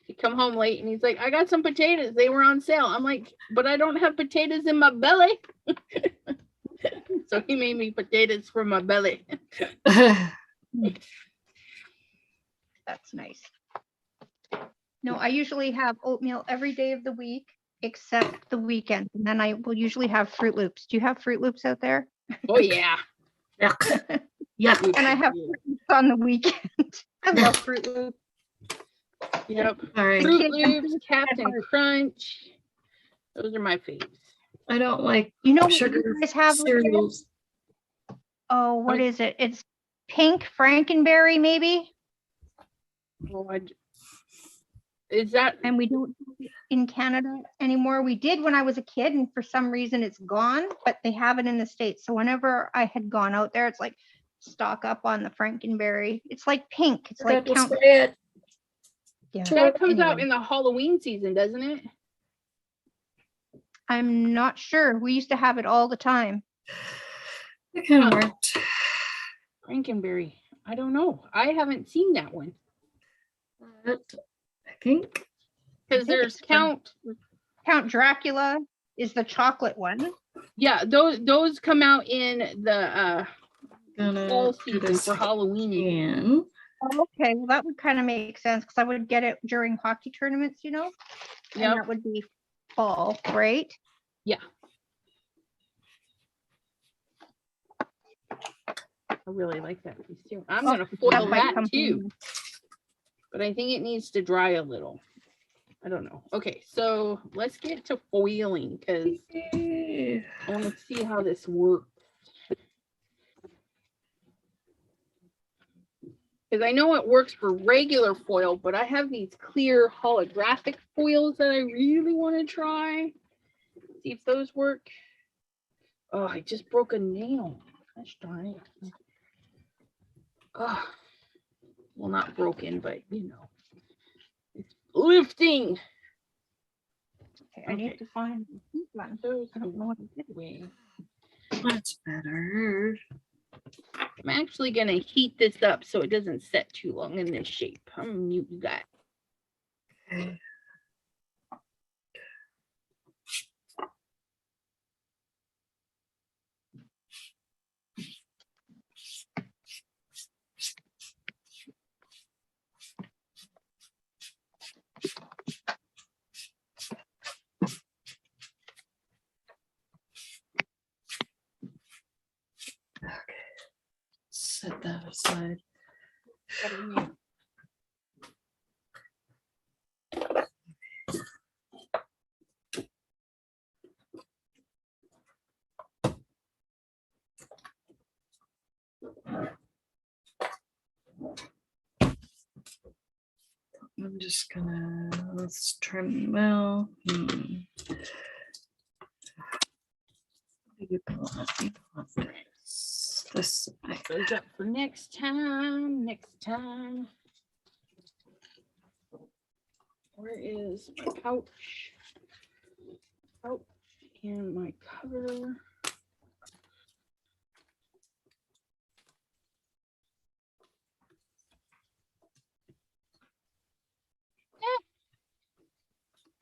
he come home late and he's like, I got some potatoes. They were on sale. I'm like, but I don't have potatoes in my belly. So he made me potatoes for my belly. That's nice. No, I usually have oatmeal every day of the week except the weekend. And then I will usually have Fruit Loops. Do you have Fruit Loops out there? Oh, yeah. Yuck. Yuck. And I have Fruit Loops on the weekend. I love Fruit Loops. Yep. All right. Fruit Loops, Captain Crunch. Those are my faves. I don't like Sugar sugar you guys have cereals. Oh, what is it? It's pink Frankenberry, maybe? Oh, is that? And we don't have it in Canada anymore. We did when I was a kid, and for some reason it's gone, but they have it in the States. So whenever I had gone out there, it's like stock up on the Frankenberry. It's like pink. It's like count. It. Yeah. That comes out Anyway. in the Halloween season, doesn't it? I'm not sure. We used to have it all the time. It kind of worked. Frankenberry. I don't know. I haven't seen that one. But I think Because there's Count Dracula is the chocolate one. Yeah, those come out in the fall season for Halloween. And Okay, well that would kind of make sense because I would get it during hockey tournaments, and Yep. that would be fall, right? Yeah. I really like that piece too. I'm Oh, gonna foil that might that come too, handy. but I think it needs to dry a little. I don't know. Okay, so let's get to foiling because I want to see how this works. Because I know it works for regular foil, but I have these clear holographic foils that I really want to try. See if those work. Oh, I just broke a nail. Gosh darn it. Oh, well, not broken, but you know, it's lifting. Okay, I need to find those. I don't know what it is. Way. That's better. I'm actually gonna heat this up so it doesn't set too long in this shape. I'm gonna mute that. Okay. Set that aside. I'm just gonna, let's trim, well, You want this side. Those up for next time. Where is my pouch? Pouch and my cover.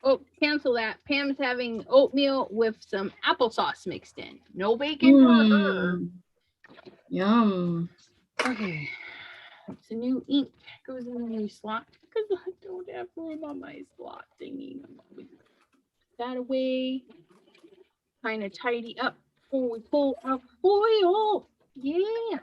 Oh, cancel that. Pam's having oatmeal with some applesauce mixed in. No bacon for her. Yum. Okay. It's a new ink. Goes in the new slot because I don't have room on my slot thingy. Put that away. Kind of tidy up before we pull our foil. Yeah.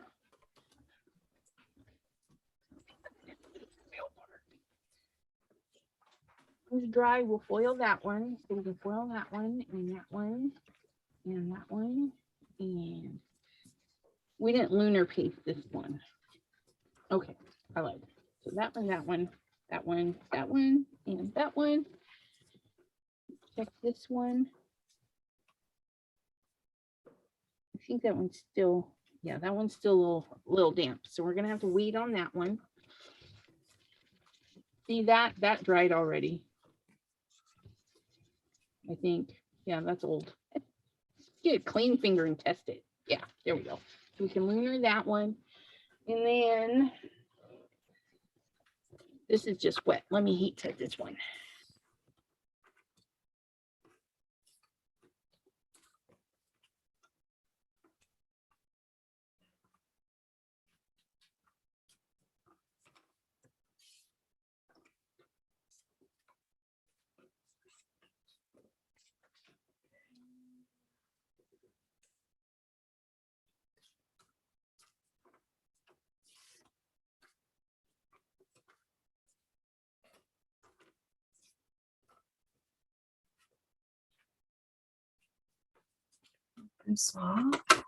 It's dry. We'll foil that one. So we can foil that one and that one and that one. And we didn't lunar paste this one. Okay, I like it. So that one, that one, that one, that one, and that one. Check this one. I think that one's still, yeah, that one's still a little damp. So we're gonna have to wait on that one. See that dried already. I think, yeah, that's old. Get a clean finger and test it. Yeah, there we go. So we can lunar that one. And then this is just wet. Let me heat test this one. This off.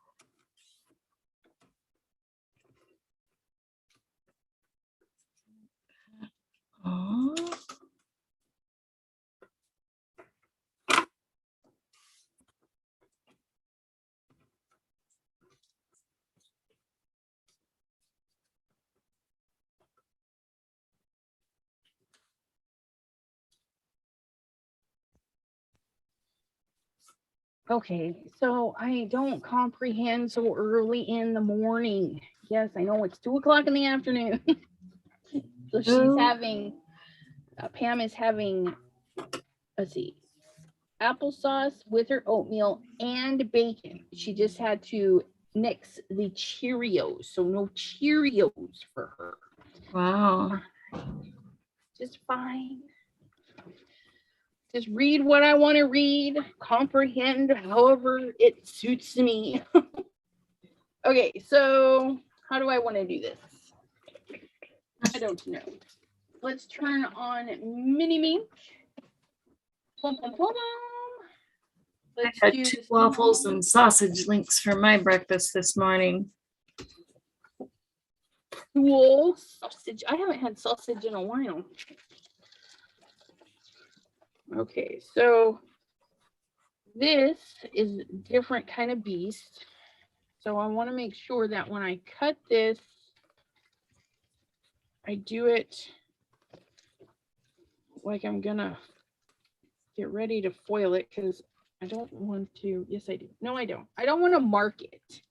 Oh. Okay, so I don't comprehend so early in the morning. Yes, I know it's 2 o'clock in the afternoon. So she's having, Pam is having, let's see, applesauce with her oatmeal and bacon. She just had to nix the Cheerios, so no Cheerios for her. Wow. Just fine. Just read what I want to read, comprehend however it suits me. Okay, so How do I want to do this? I don't know. Let's turn on Mini Mink. Plum, plum, plum. I Let's had do 2 the waffles small- and sausage links for my breakfast this morning. Cool sausage. I haven't had sausage in a while. Okay, so this is different kind of beast. So I want to make sure that when I cut this, I do it like I'm gonna get ready to foil it because I don't want to. Yes, I do. No, I don't. I don't want to mark it.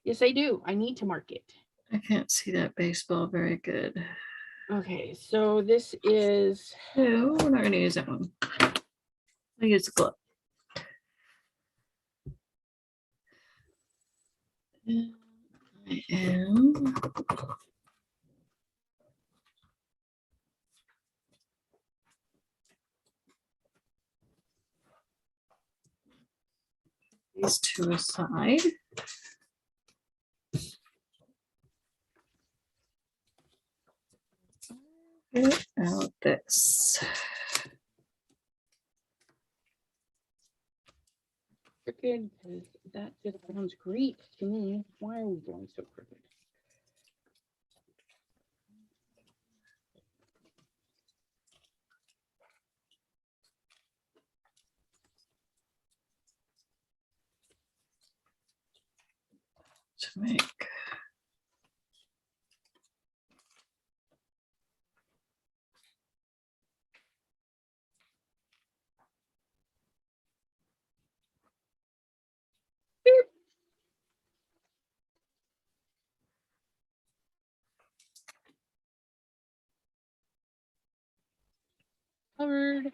Yes, I do. I need to mark it. I can't see that baseball very good. Okay, so this is No, we're not going to use that one. I'll use the glove. I am. These 2 aside. Get out this. crooked because that just sounds great to me. Why are we going so crooked? To make. Covered.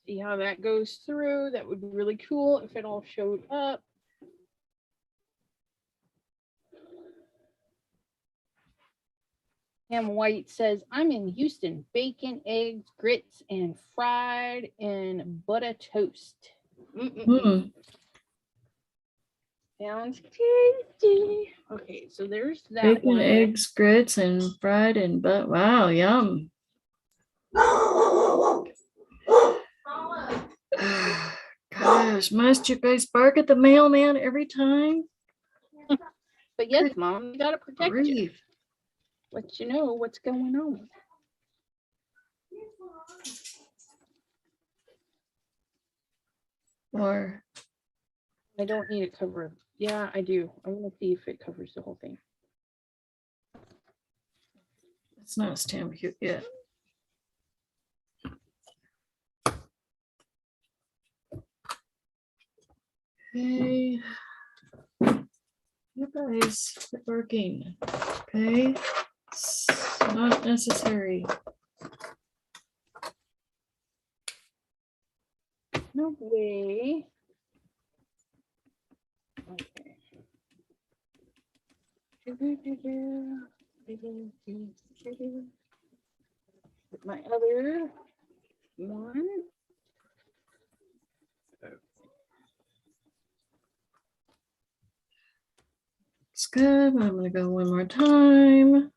See how that goes through. That would be really cool if it all showed up. Ham White says, I'm in Houston. Bacon, eggs, grits, and fried and butter toast. Mm. Sounds tasty. Okay, so there's that Bacon, one. eggs, grits, and fried and but wow, yum. Gosh, must you guys bark at the mailman every time? But yes, Good Mom, you gotta protect you. Grief. Let you know what's going on. Or I don't need it covered. Yeah, I do. I want to see if it covers the whole thing. it's not stamped yet. Okay. You guys quit working. Okay. It's not necessary. No way. Okay. My other one. It's good. I'm gonna go one more time.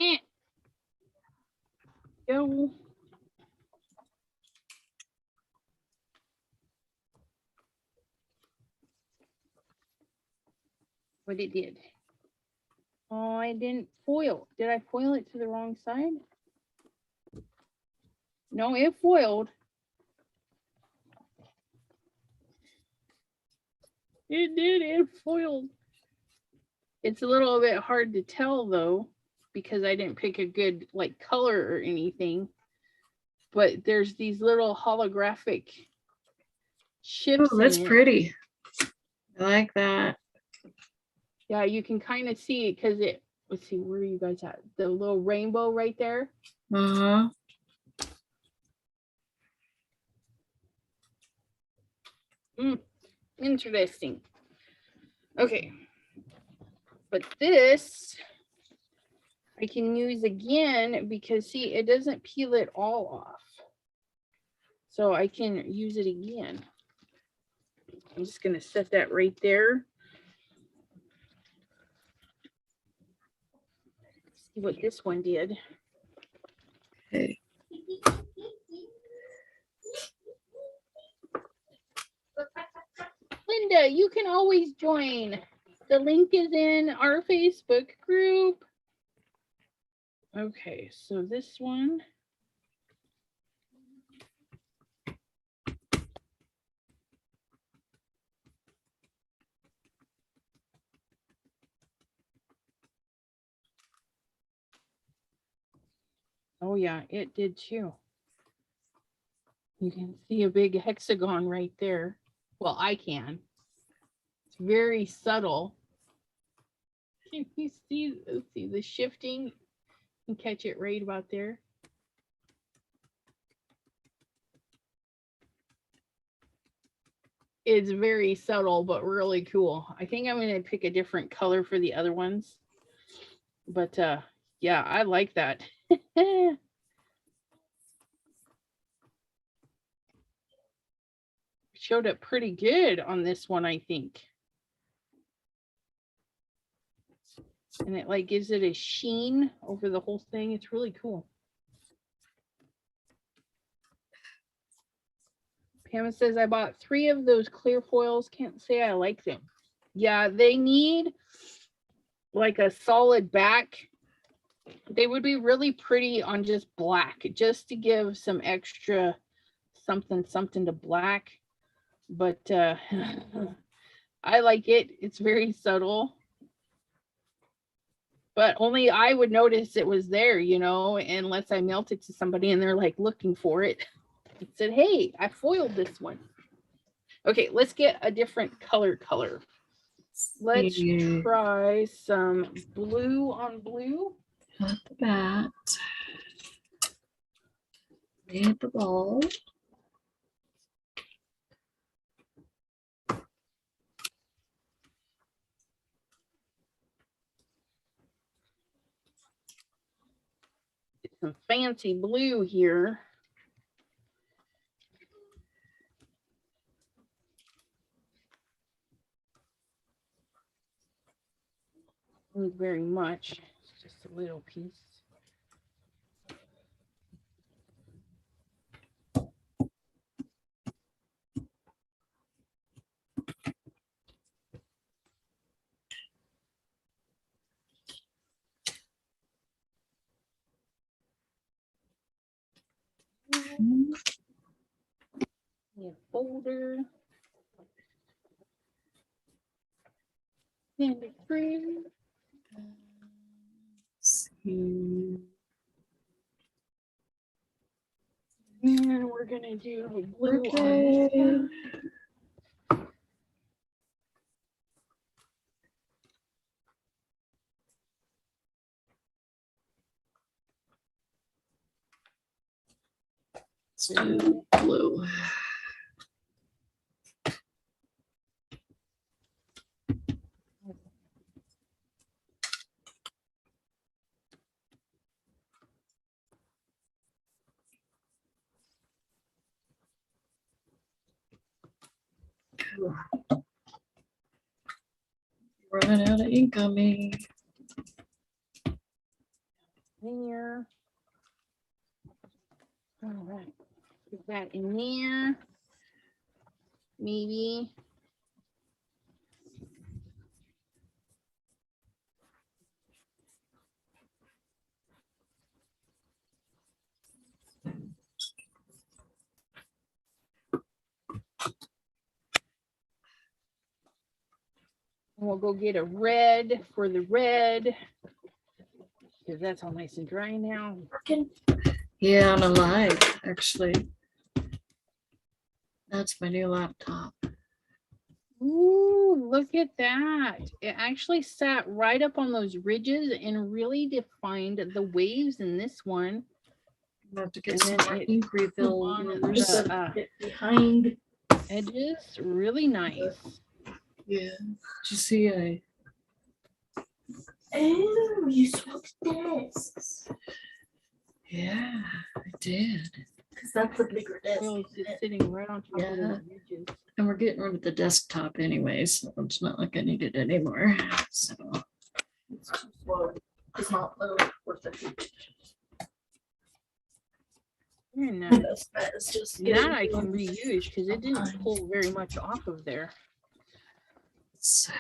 Yeah. Go. What it did. Oh, I didn't foil. Did I foil it to the wrong side? No, it foiled. It did. It foiled. It's a little bit hard to tell though, because I didn't pick a good like color or anything. But there's these little holographic ships. Oh, that's in it. pretty. I like that. Yeah, you can kind of see it because it. Let's see, where are you guys at? The little rainbow right there. Uh-huh. Interesting. Okay. But this I can use again because see, it doesn't peel it all off. so I can use it again. I'm just going to set that right there. See what this one did. Okay. Linda, you can always join. The link is in our Facebook group. Okay, so this one. Oh yeah, it did too. You can see a big hexagon right there. Well, I can. It's very subtle. Can you see the shifting? You can catch it right about there. It's very subtle, but really cool. I think I'm going to pick a different color for the other ones. But yeah, I like that. Showed up pretty good on this one, I think. And it like gives it a sheen over the whole thing. It's really cool. Pam says, I bought 3 of those clear foils. Can't say I like them. Yeah, they need like a solid back. They would be really pretty on just black, just to give some extra something to black. But I like it. It's very subtle. But only I would notice it was there, you know, unless I mailed it to somebody and they're like looking for it. It said, hey, I foiled this one. Okay, let's get a different color. Let's try some blue on blue. At the bat. Made the ball. Some fancy blue here. Not very much, it's just a little piece. A folder. And a free. See. And we're gonna do a blue on Okay. this one. Let's do blue. Running out of ink on me. There. All right, put that in there. Maybe. We'll go get a red for the red, because that's all nice and dry now. Yeah, I'm alive, actually. That's my new laptop. Ooh, look at that. It actually sat right up on those ridges and really defined the waves in this one. I'm about to get And some then more it ink refill. on There's the, Get behind. edges. Really nice. yeah. Did you see I Oh, you swapped desks. yeah, I did. Because that's a bigger desk. Well, it's just sitting right on top of Yeah. the ridges. And we're getting rid of the desktop anyway, so it's not like I need it anymore. So It's too slow. It's not worth it. Very nice. That's just That I can reuse because it didn't pull very much off of there. it's-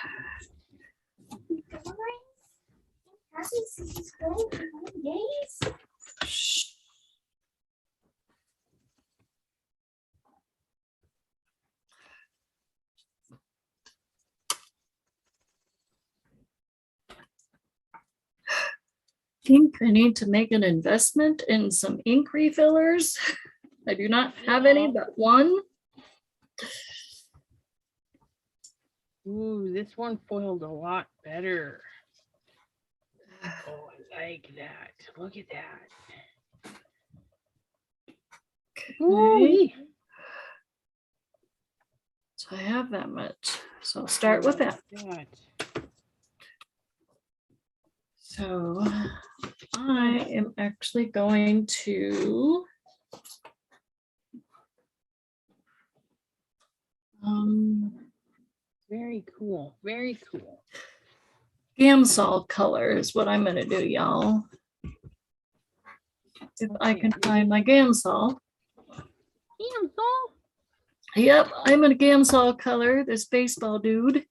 think I need to make an investment in some ink refillers. I do not have any but one. Ooh, this one foiled a lot better. Oh, I like that. Look at that. Okay. So I have that much. So I'll start with that. So I am actually going to Very cool. Very cool. Gamsol color is what I'm gonna do, y'all. If I can find my Gamsol. Gamsol? Yep, I'm in a Gamsol color, this baseball dude.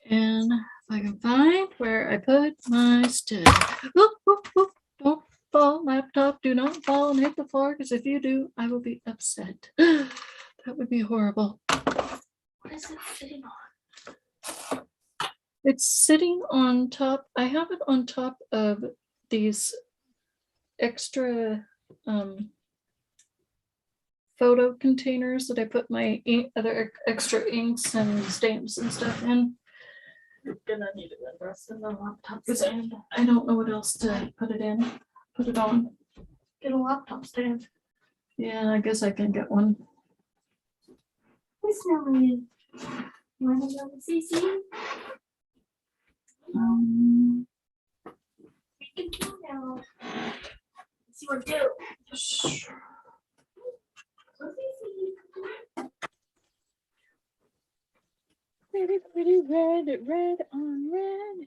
And if I can find where I put my stick. Oop, oop, oop. Don't fall, laptop, do not fall and hit the floor, because if you do, I will be upset. That would be horrible. What is it sitting on? It's sitting on top, I have it on top of these extra photo containers that I put my other extra inks and stamps and stuff in. You're gonna need to invest in the laptop Is it- stand. I don't know what else to put it in, put it on. Get a laptop stand. Yeah, I guess I can get one. Who's smelling? You wanna go with CC? We can go now. Let's see what to do. Go CC. Pretty, pretty red, red on red.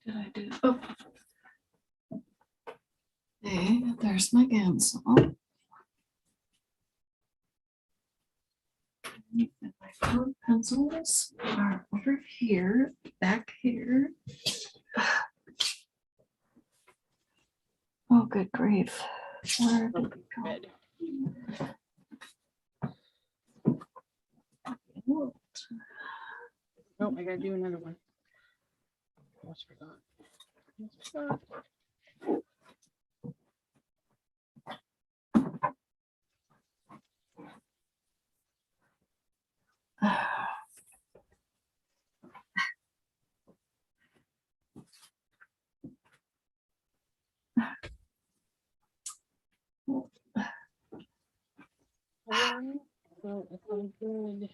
Did I do? Oh. Okay, there's my Gamsol. And my colored pencils are over here, back here. Oh, good grief. Where did it go? Red. Oh, I gotta do another one. Almost forgot. Almost forgot. So if I did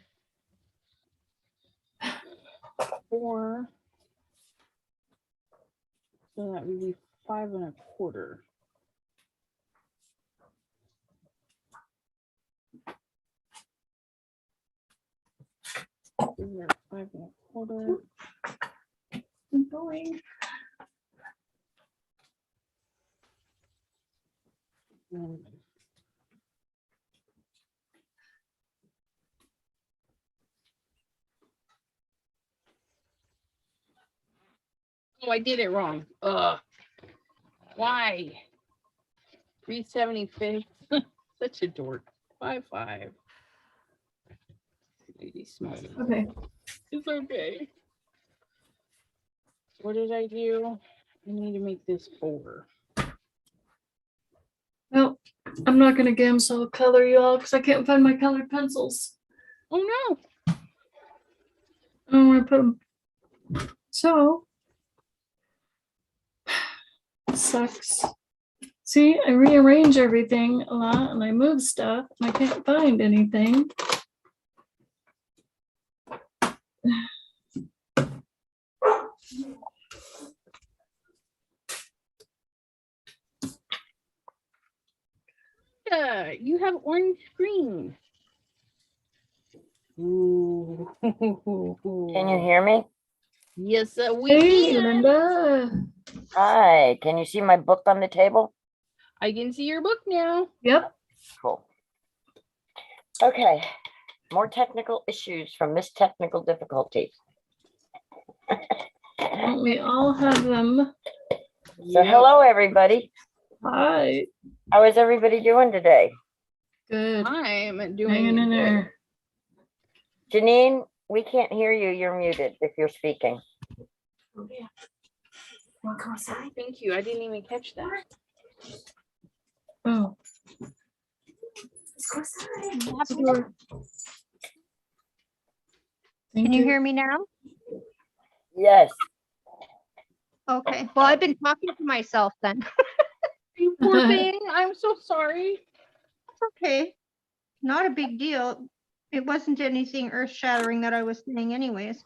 4, so that would be 5 1/4. We're at 5 1/4. I'm going. Oh, I did it wrong. Why? 375. Such a dork. 5 5. Lady small. Okay. It's okay. What did I do? I need to make this 4. Well, I'm not gonna Gamsol color y'all because I can't find my colored pencils. Oh no. I don't want to put them. So sucks. See, I rearrange everything a lot and I move stuff and I can't find anything. you have orange screen. Ooh. Can you hear me? Yes, we Hey, can. Linda. Hi, can you see my book on the table? I can see your book now. Yep. Cool. Okay, more technical issues from Miss Technical Difficulties. Don't we all have them? So hello, everybody. Hi. How is everybody doing today? Good. I'm doing Hanging in good. there. Janine, we can't hear you. You're muted if you're speaking. Oh, yeah. Want to come outside? Thank you. I didn't even catch that. Oh. Let's go outside. the door. Thank Can you hear me now? Yes. Okay. Well, I've been talking to myself then. You poor thing. I'm so sorry. It's okay. Not a big deal. It wasn't anything earth shattering that I was saying anyways.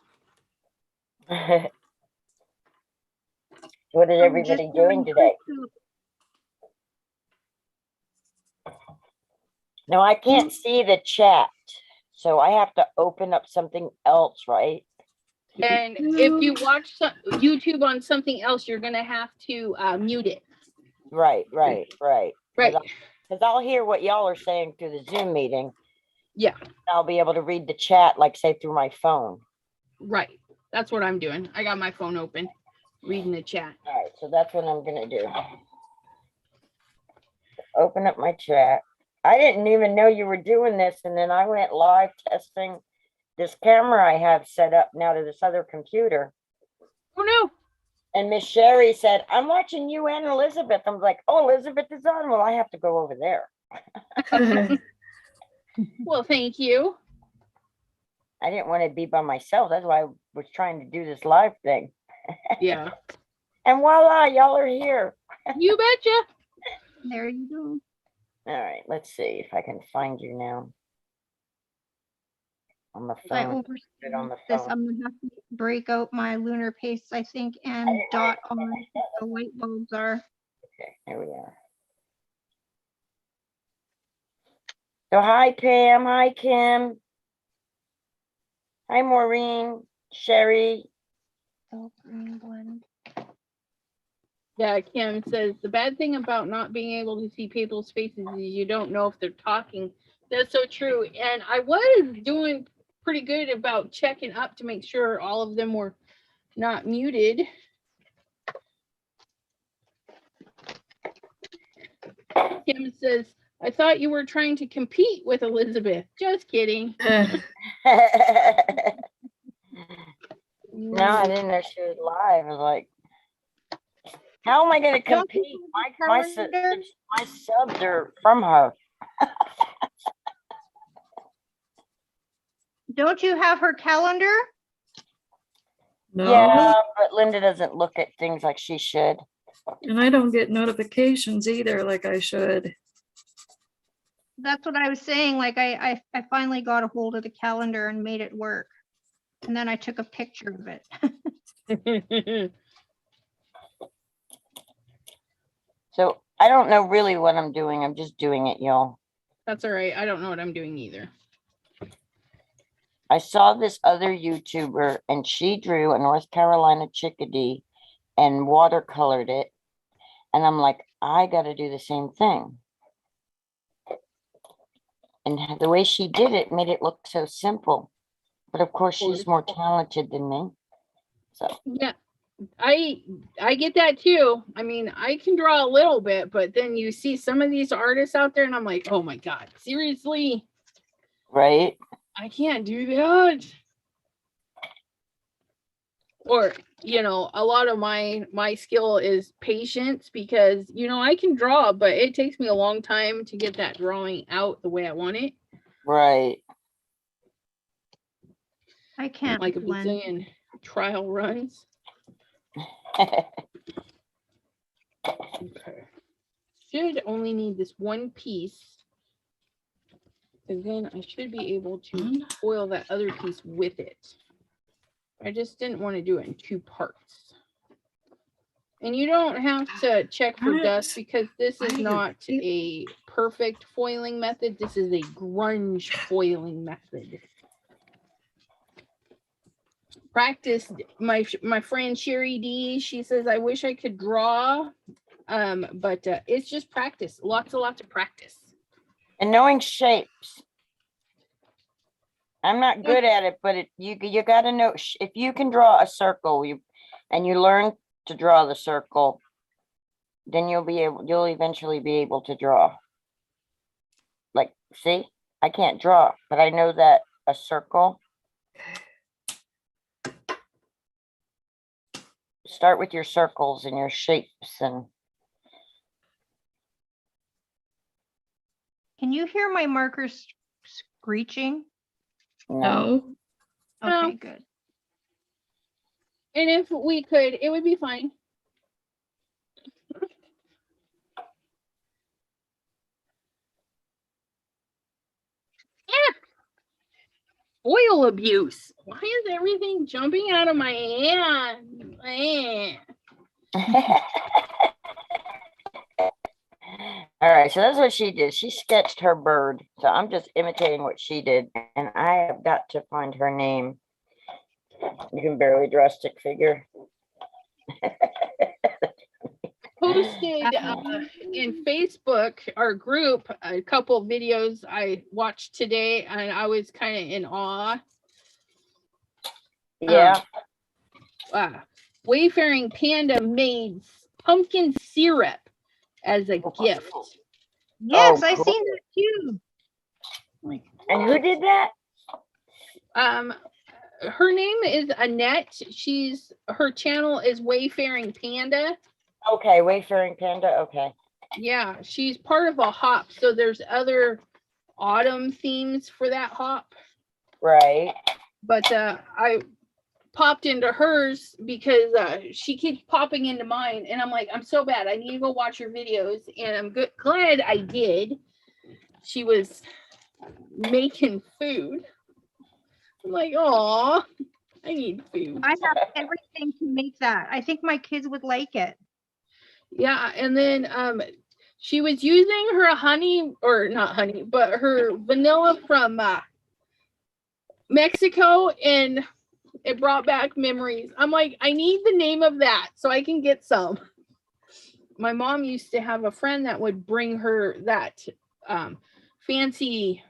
What is I'm everybody just doing today? No, I can't see the chat, so I have to open up something else, right? And if you watch YouTube on something else, you're gonna have to mute it. Right. Right. Because I'll hear what y'all are saying through the Zoom meeting. Yeah. I'll be able to read the chat, like say through my phone. Right. That's what I'm doing. I got my phone open, reading the chat. All right, so that's what I'm gonna do. Open up my chat. I didn't even know you were doing this, and then I went live testing this camera I have set up now to this other computer. Oh no. And Miss Sherry said, I'm watching you and Elizabeth. I'm like, oh, Elizabeth is on. Well, I have to go over there. Well, thank you. I didn't want to be by myself. That's why I was trying to do this live thing. Yeah. And voila, y'all are here. You betcha. There you go. All right, let's see if I can find you now. On the If I phone. Put it on the this, phone. I'm gonna have to break out my lunar paste, I think, and dot on where the white bulbs are. Okay, here we are. So hi, Pam. Hi, Kim. Hi, Maureen. Sherry. So green blend. Yeah, Kim says the bad thing about not being able to see people's faces is you don't know if they're talking. That's so true. And I was doing pretty good about checking up to make sure all of them were not muted. Kim says, I thought you were trying to compete with Elizabeth. Just kidding. No, I didn't know she was live. I was like, how am I going to Don't you compete? have My a calendar? subs are from her. Don't you have her calendar? No, Yeah, but Linda doesn't look at things like she should. and I don't get notifications either like I should. That's what I was saying. Like I finally got a hold of the calendar and made it work. And then I took a picture of it. So I don't know really what I'm doing. I'm just doing it, y'all. That's all right. I don't know what I'm doing either. I saw this other YouTuber and she drew a North Carolina chickadee and watercolored it. And I'm like, I got to do the same thing. And the way she did it made it look so simple. But of course, she's more talented than me. So Yeah, I get that too. I mean, I can draw a little bit, but then you see some of these artists out there and I'm like, oh my God, seriously? right. I can't do that. Or, you know, a lot of my skill is patience because, you know, I can draw, but it takes me a long time to get that drawing out the way I want it. Right. I can't Like a blend. bazillion trial runs. Okay. Should only need this one piece. And then I should be able to foil that other piece with it. I just didn't want to do it in two parts. And you don't have to check for dust because this is not a perfect foiling method. This is a grunge foiling method. Practice. My friend Sherry D, she says, I wish I could draw, but it's just practice. Lots of practice. And knowing shapes. I'm not good at it, but you got to know if you can draw a circle, and you learn to draw the circle, then you'll eventually be able to draw. Like, see, I can't draw, but I know that a circle. Start with your circles and your shapes and. Can you hear my markers screeching? No. Okay, No. good. And if we could, it would be fine. Oil abuse. Why is everything jumping out of my hand? All right, so that's what she did. She sketched her bird. So I'm just imitating what she did. And I have got to find her name. You can barely draw a stick figure. Posted in Facebook, our group, a couple of videos I watched today, and I was kind of in awe. Yeah. Wayfaring Panda made pumpkin syrup as a gift. Yes, Oh, I cool. seen that too. Like, And who did that? her name is Annette. Her channel is Wayfaring Panda. Okay, Wayfaring Panda. Okay. Yeah, she's part of a hop, so there's other autumn themes for that hop. Right. But I popped into hers because she keeps popping into mine, and I'm like, I'm so bad. I need to go watch her videos, and I'm glad I did. She was making food. I'm like, oh, I need food. I have everything to make that. I think my kids would like it. Yeah, and then she was using her honey, or not honey, but her vanilla from Mexico, and it brought back memories. I'm like, I need the name of that so I can get some. My mom used to have a friend that would bring her that fancy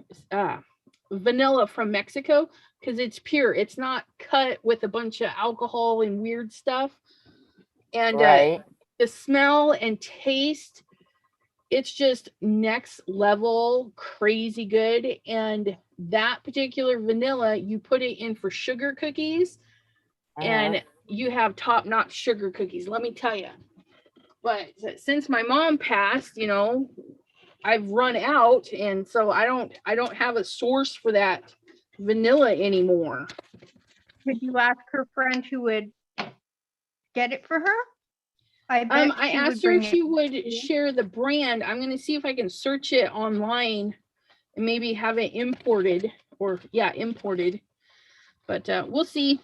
vanilla from Mexico because it's pure. It's not cut with a bunch of alcohol and weird stuff. And Right. the smell and taste, it's just next level crazy good. And that particular vanilla, you put it in for sugar cookies, and you have top-notch sugar cookies, let me tell you. But since my mom passed, I've run out, and so I don't have a source for that vanilla anymore. Could you ask her friend who would get it for her? I I she would asked her bring if she it. would share the brand. I'm going to see if I can search it online and maybe have it imported, imported. But we'll see.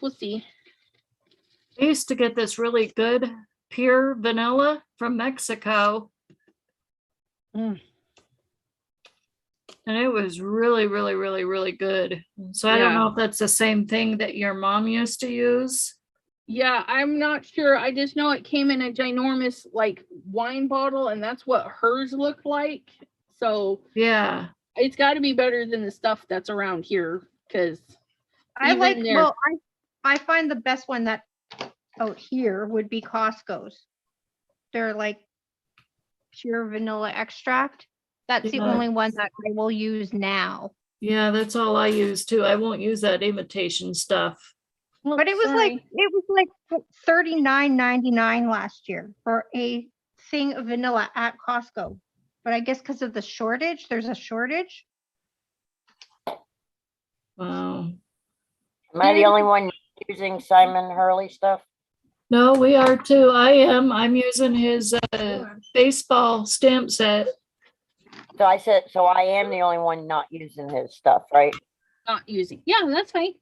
I used to get this really good pure vanilla from Mexico. Mm. And it was really, really, really, really good. So I don't know if that's the same thing that your mom used to use. Yeah, I'm not sure. I just know it came in a ginormous like wine bottle, and that's what hers looked like. So yeah, it's got to be better than the stuff that's around here, because I find the best one that out here would be Costco's. They're like pure vanilla extract. That's the Yeah. only one that I will use now. Yeah, that's all I use too. I won't use that imitation stuff. But it was like $39.99 last year for a thing of vanilla at Costco. But I guess because of the shortage, there's a shortage. Wow. Am I the only one using Simon Hurley stuff? No, we are too. I'm using his baseball stamp set. So I am the only one not using his stuff, right? not using. Yeah, that's fine.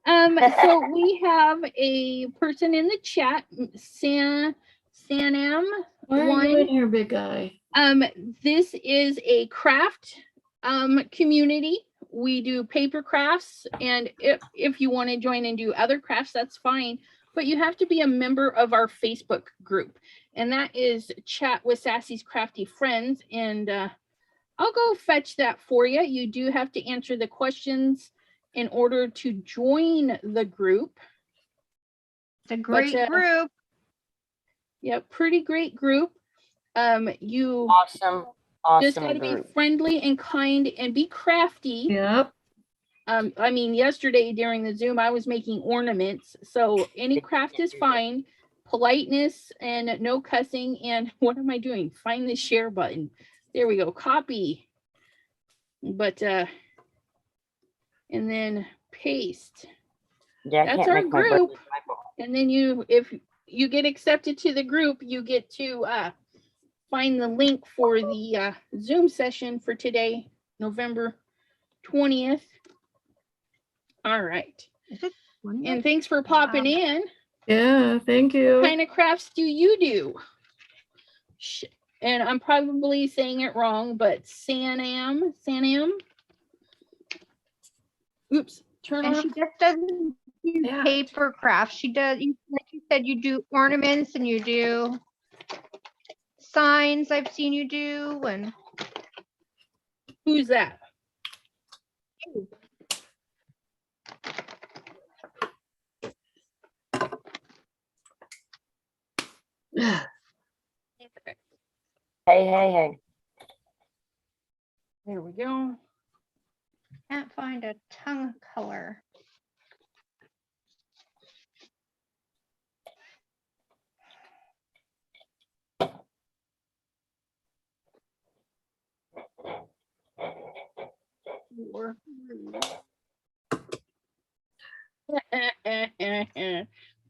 So we have a person in the chat, Sanam. Why are you One. in here, big guy? This is a craft community. We do paper crafts, and if you want to join and do other crafts, that's fine. But you have to be a member of our Facebook group, and that is Chat with Sassy's Crafty Friends. And I'll go fetch that for you. You do have to answer the questions in order to join the group. It's a great group. Yeah, pretty great group. You Awesome. just got Awesome to be group. friendly and kind and be crafty. Yep. I mean, yesterday during the Zoom, I was making ornaments. So any craft is fine. Politeness and no cussing. And what am I doing? Find the share button. There we go. Copy. But, and then paste. Yeah, I That's can't our make my group. button. And then if you get accepted to the group, you get to find the link for the Zoom session for today, November 20th. All right. And thanks for popping in. Yeah, thank What you. kind of crafts do you do? And I'm probably saying it wrong, but Sanam. Oops, turn And off. she just doesn't do Yeah. paper crafts. She does, like you said, you do ornaments and you do signs I've seen you do. And Who's that? Hey. There we go. can't find a tongue color.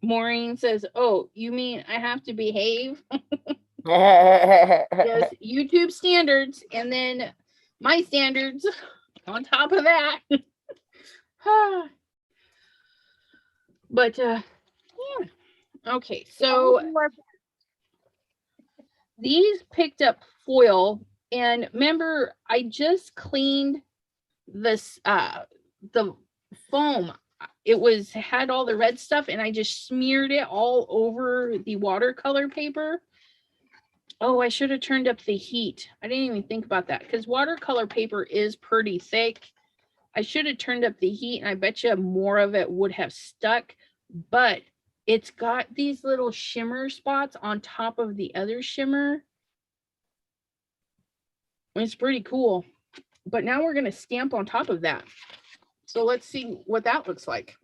Maureen says, "Oh, you mean I have to behave?" Yes, YouTube standards, and then my standards on top of that. But yeah. Okay, so these picked up foil, and remember, I just cleaned this the foam. It had all the red stuff, and I just smeared it all over the watercolor paper. Oh, I should have turned up the heat. I didn't even think about that because watercolor paper is pretty thick. I should have turned up the heat, and I bet you more of it would have stuck, but it's got these little shimmer spots on top of the other shimmer. It's pretty cool. But now we're going to stamp on top of that. So let's see what that looks like.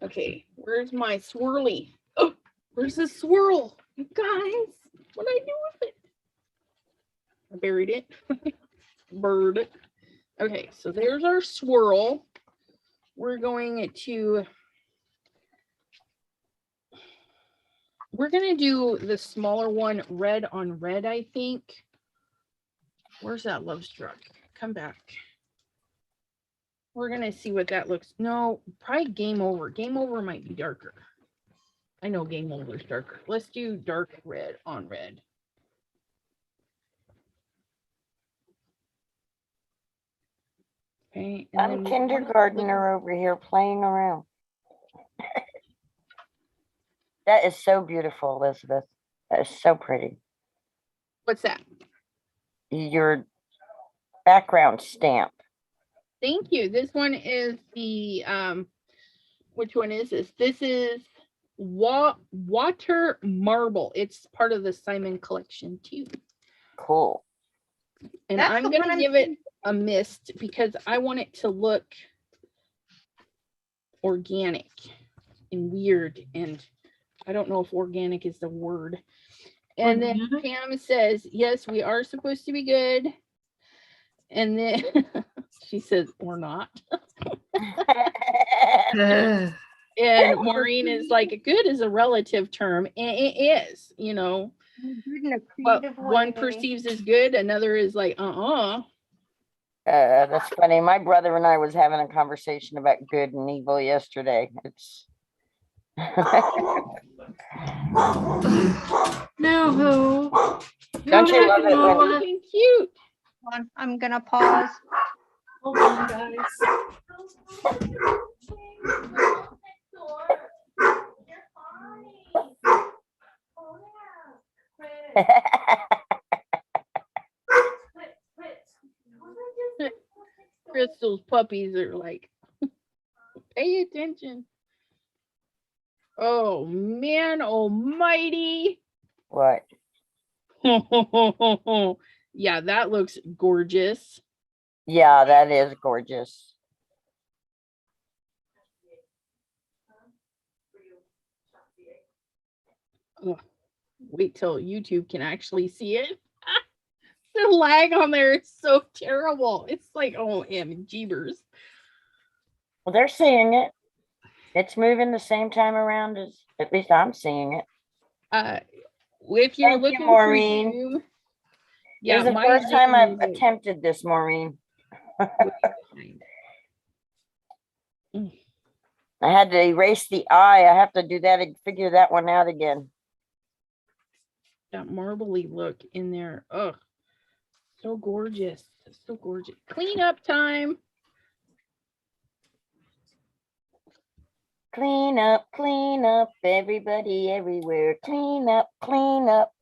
Okay, where's my swirly? Oh, where's the swirl? You guys, what did I do with it? I buried it. Bird. Okay, so there's our swirl. We're going to do the smaller one, red on red, I think. Where's that love struck? Come back. We're gonna see what that looks. No, probably game over. Game over might be darker. I know game over is darker. Let's do dark red on red. Okay. I'm kindergartner over here playing around. That is so beautiful, Elizabeth. That is so pretty. What's that? Your background stamp. Thank you. This one is the which one is this? This is water marble. It's part of the Simon collection too. Cool. And That's I'm the gonna one give it a mist because I want it to look organic and weird, and I don't know if organic is the word. And then Pam says, yes, we are supposed to be good. And then she says, or not. And Maureen is like, good is a relative term. And it is, you know. What one perceives as good, another is like, That's funny. My brother and I was having a conversation about good and evil yesterday. It's Now who? Don't you love it Oh, when- looking cute. Hold on, I'm gonna pause. Hold on, guys. Crystal's puppies are like, pay attention. Oh man almighty. What? Yeah, that looks gorgeous. Yeah, that is gorgeous. Ugh, wait till YouTube can actually see it. The lag on there is so terrible. It's like, oh, jeebers. Well, they're seeing it. It's moving the same time around as, at least I'm seeing it. If you're Thank you, looking Maureen. for Zoom, This yeah, is the my first time Zoom I've is like attempted this, Maureen. way behind. I had to erase the eye. I have to do that and figure that one out again. That marbly look in there. Ugh, so gorgeous. So gorgeous. Clean up time. Clean up, everybody, everywhere. Clean up,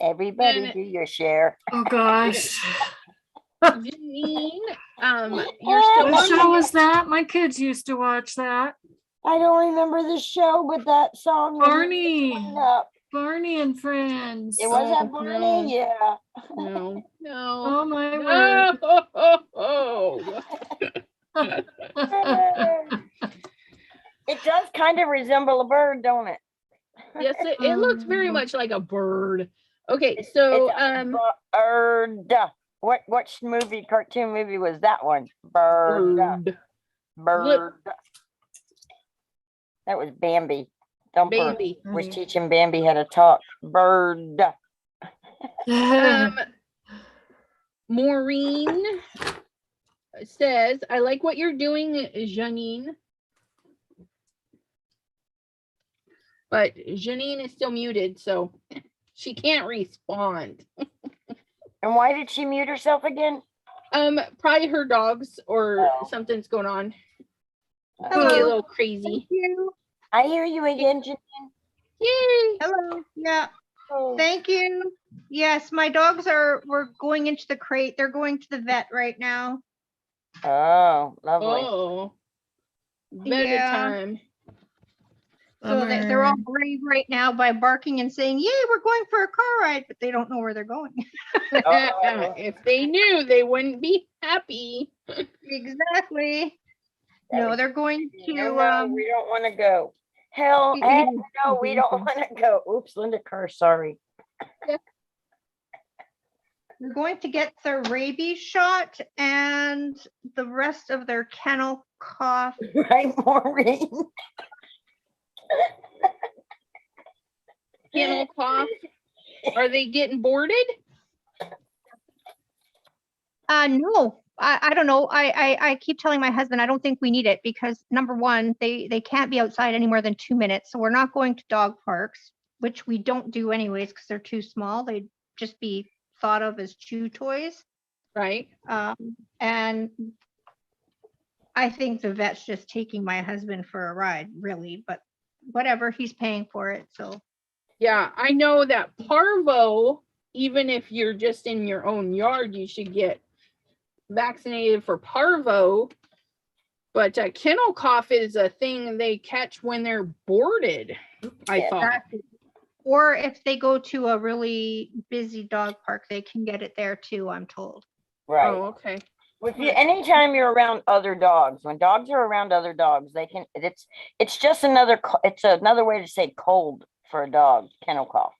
everybody, And- do your share. Oh gosh. Janine, you're still What show on. was that? My kids used to watch that. I don't remember the show, but that song. was Barney. Clean up. Barney and Friends. It was that Oh, Barney, no. yeah. No, no. Oh my word. No. It does kind of resemble a bird, don't it? Yes, it looks very much like a bird. Okay, It's so a bird. What cartoon movie was that one? Bird. bird, That was Bambi. Thumper baby. was teaching Bambi how to talk. Bird. Maureen says, I like what you're doing, Janine. But Janine is still muted, so she can't respond. And why did she mute herself again? Probably her dogs or something's going on. Maybe a Hello. little crazy. Thank you. I hear you again, Janine. Yay! Hello. Yeah. Oh, Thank we're going into the crate. They're going to the vet right now. Lovely. Oh, better Yeah. time. So they're all brave right now by barking and saying, yay, we're going for a car ride, but they don't know where they're going. Oh. If they knew, they wouldn't be happy. Exactly. No, they're going to, No, we don't want to go. Hell, no, we don't want to go. Oops, Linda Kerr, sorry. they're going to get their rabies shot and the rest of their kennel cough. Right, Maureen? Kennel cough. Are they getting boarded? No, I don't know. I keep telling my husband I don't think we need it because number one, they can't be outside any more than 2 minutes. So we're not going to dog parks, which we don't do anyways because they're too small. They'd just be thought of as chew toys. Right. And I think the vet's just taking my husband for a ride, really, but whatever, he's paying for it. So Yeah, I know that parvo, even if you're just in your own yard, you should get vaccinated for parvo. But kennel cough is a thing they catch when they're boarded, I Yeah. thought. or if they go to a really busy dog park, they can get it there too, I'm told. Right. Oh, okay. With you, anytime you're around other dogs, when dogs are around other dogs, they can, it's just another way to say cold for a dog, kennel cough.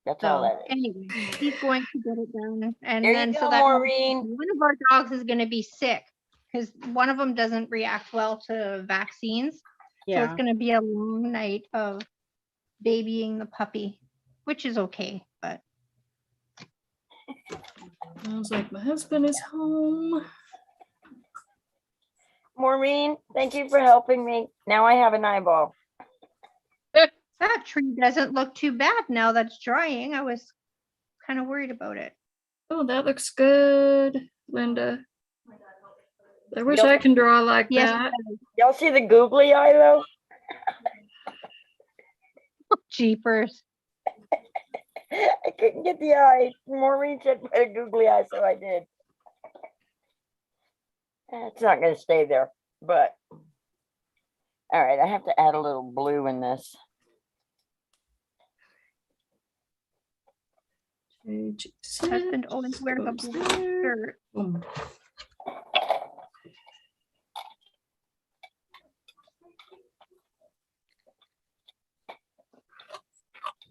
That's all So that is. anyway, he's going to get it done. And There then you so go, that Maureen. one of our dogs is going to be sick because one of them doesn't react well to vaccines. So Yeah. it's going to be a long night of babying the puppy, which is okay, but I was like, my husband is home. Maureen, thank you for helping me. Now I have an eyeball. That tree doesn't look too bad now that it's drying. I was kind of worried about it. Oh, that looks good, Linda. I wish Yep. I can draw like Yes, that. Y'all see the googly eye though? jeepers. I couldn't get the eye. Maureen said put a googly eye, so I did. It's not going to stay there, but all right. I have to add a little blue in this. Page Husband always wears a six, blue goes there. shirt. Boom.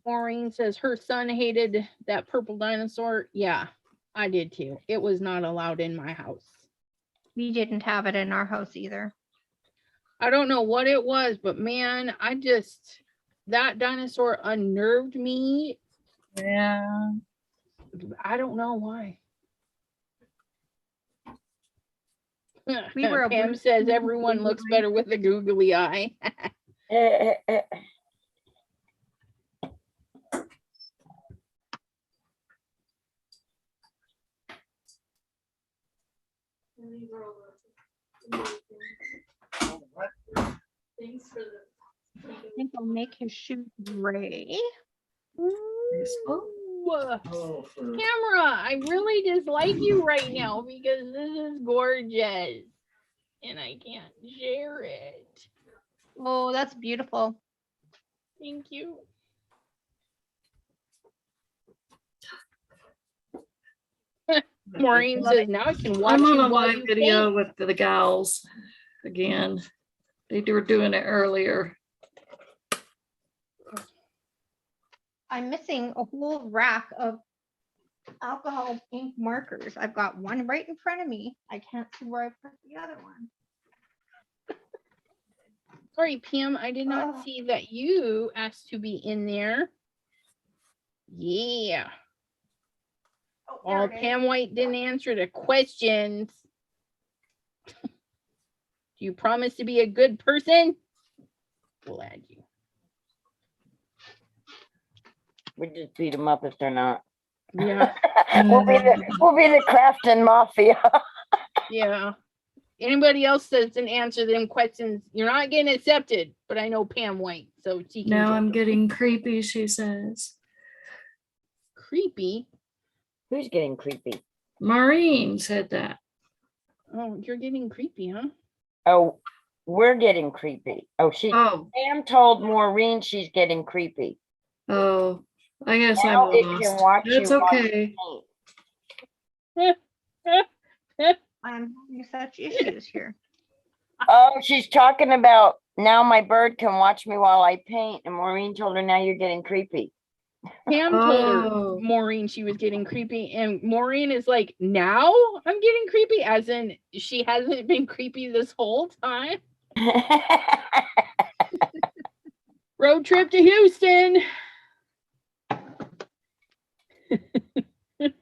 Maureen says her son hated that purple dinosaur. Yeah, I did too. It was not allowed in my house. We didn't have it in our house either. I don't know what it was, but man, that dinosaur unnerved me. Yeah. I don't know why. We were a Pam blue- says everyone looks better with a googly eye. I think I'll make his shoes gray. Graceful. Ooh. Camera, I really dislike you right now because this is gorgeous and I can't share it. Oh, that's beautiful. Thank you. Maureen says now I can watch I'm on you a while live you video paint. with the gals again. They were doing it earlier. I'm missing a whole rack of alcohol ink markers. I've got one right in front of me. I can't see where I put the other one. Sorry, Pam, I did not Oh. see that you asked to be in there. Yeah. Oh, Well, there it is. Pam White didn't answer the questions. Do you promise to be a good person? We'll add you. We just beat them up if they're not. Yeah, we'll be the Crafton Mafia. yeah. Anybody else doesn't answer them questions, you're not getting accepted. But I know Pam White, so she can. Now do I'm it. getting creepy, she says. Creepy. Who's getting creepy? Maureen said that. Oh, you're getting creepy, huh? Oh, we're getting creepy. Oh, Oh, Sam told Maureen she's getting creepy. oh, I guess Now it I'm can lost. watch That's you while you okay. paint. I'm having such issues here. Oh, she's talking about now my bird can watch me while I paint, and Maureen told her now you're getting creepy. Pam told Oh. her Maureen she was getting creepy, and Maureen is like, now I'm getting creepy, as in she hasn't been creepy this whole time. Road trip to Houston.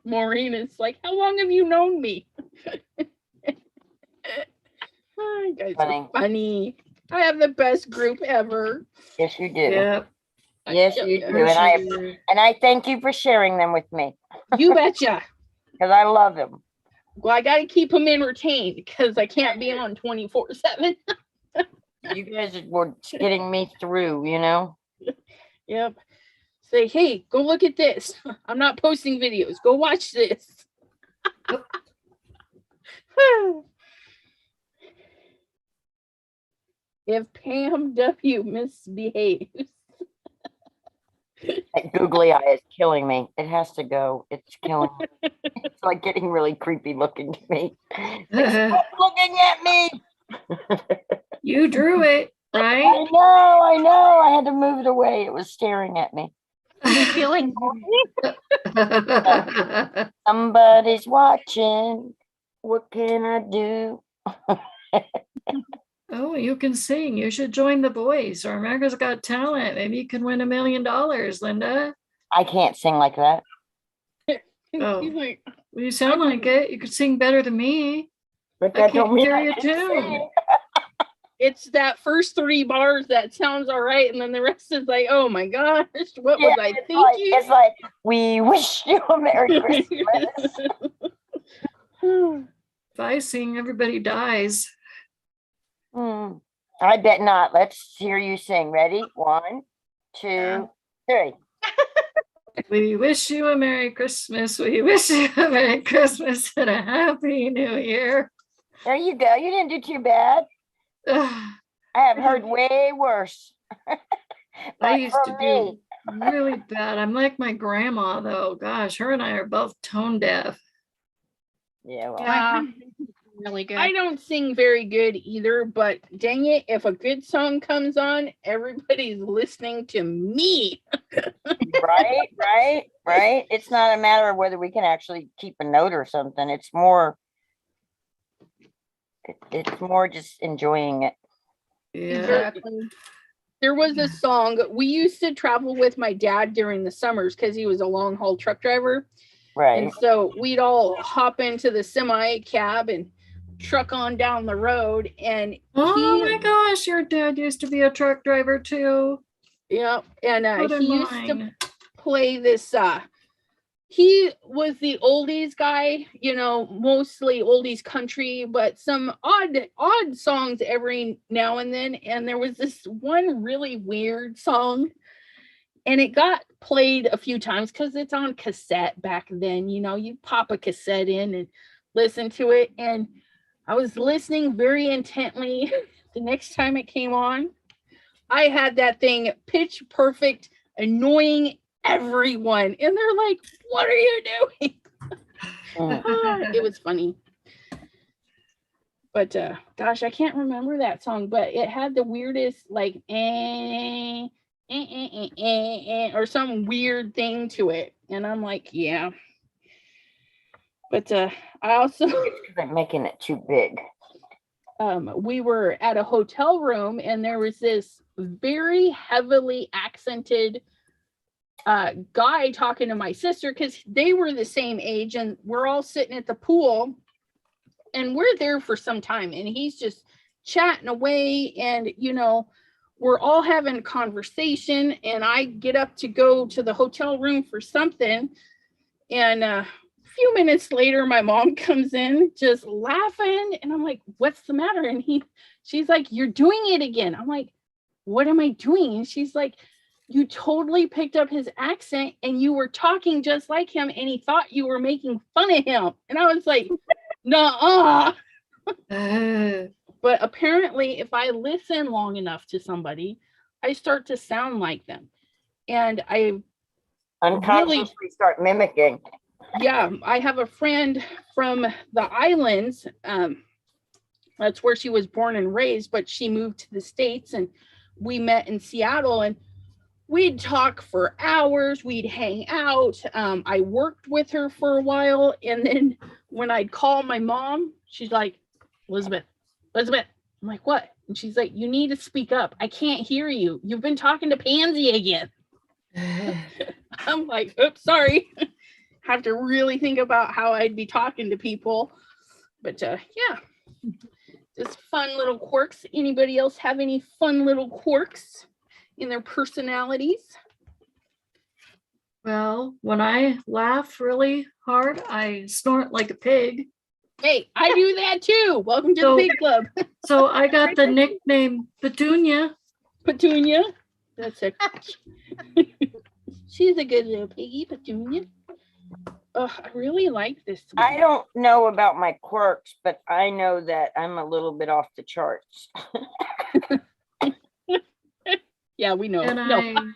Maureen is like, how long have you known me? Oh, you guys Funny. are funny. I have the best group ever. Yes, you do. Yep. Yes, Yep, you yep. do. And I thank you for sharing them with me You betcha. because I love them. Well, I got to keep them entertained because I can't be on 24/7. You guys were getting me through, you know? Yep. Say, hey, go look at this. I'm not posting videos. Go watch this. If Pam W misbehaves. That googly eye is killing me. It has to go. It's killing me. It's like getting really creepy looking to me. Stop looking at me. You drew it, right? I know. I had to move it away. It was staring at me. Feeling Somebody's watching. What can I do? Oh, you can sing. You should join The Voice or America's Got Talent. Maybe you can win $1 million, Linda. I can't sing like that. Oh. He's like, Well, you sound like it. You could sing better than me. But I that can't don't mean carry I a can tune. sing. it's that first 3 bars that sounds all right, and then the rest is like, oh my gosh, what was I it's thinking? it's like, we wish you a Merry Christmas. If I sing, everybody dies. I bet not. Let's hear you sing. Ready? 1, 2, 3. We wish you a Merry Christmas. We wish you a Merry Christmas and a Happy New Year. There you go. You didn't do too bad. Ugh, I have heard way worse. I But used to from me, do really bad. I'm like my grandma, though. Gosh, her and I are both tone deaf. yeah, well, Yeah. Really good. I don't sing very good either, but dang it, if a good song comes on, everybody's listening to me. right. It's not a matter of whether we can actually keep a note or something. It's more just enjoying it. Yeah. Exactly. There was a song, we used to travel with my dad during the summers because he was a long haul truck driver. Right. And so we'd all hop into the semi cab and truck on down the road. And Oh my gosh, your dad used to be a truck driver too. yeah, and What he used to mine? play this he was the oldies guy, mostly oldies country, but some odd songs every now and then. And there was this one really weird song, and it got played a few times because it's on cassette back then. You pop a cassette in and listen to it. And I was listening very intently. The next time it came on, I had that thing pitch perfect, annoying everyone. And they're like, what are you doing? It was funny. But gosh, I can't remember that song, but it had the weirdest like or some weird thing to it. And I'm like, yeah. But I also I'm making it too big. we were at a hotel room, and there was this very heavily accented guy talking to my sister because they were the same age, and we're all sitting at the pool, and we're there for some time, and he's just chatting away, and we're all having a conversation, and I get up to go to the hotel room for something, and a few minutes later my mom comes in just laughing, and I'm like, what's the matter? And she's like, you're doing it again. I'm like, what am I doing? And she's like, you totally picked up his accent, and you were talking just like him, and he thought you were making fun of him. And I was like, nuh-uh. But apparently if I listen long enough to somebody, I start to sound like them. And I Unconsciously start mimicking. yeah, I have a friend from the islands. That's where she was born and raised, but she moved to the States, and we met in Seattle, and we'd talk for hours. We'd hang out. I worked with her for a while, and then when I'd call my mom, she's like, Elizabeth. I'm like, what? And she's like, you need to speak up. I can't hear you. You've been talking to Pansy again. I'm like, oops, sorry. Have to really think about how I'd be talking to people. But yeah, just fun little quirks. Anybody else have any fun little quirks in their personalities? Well, when I laugh really hard, I snort like a pig. Hey, I do that too. Welcome to So- the Pig Club. So I got the nickname Petunia. Petunia. That's it. She's a good little piggy, Petunia. Oh, I really like this one. I don't know about my quirks, but I know that I'm a little bit off the charts. Yeah, we know. And No,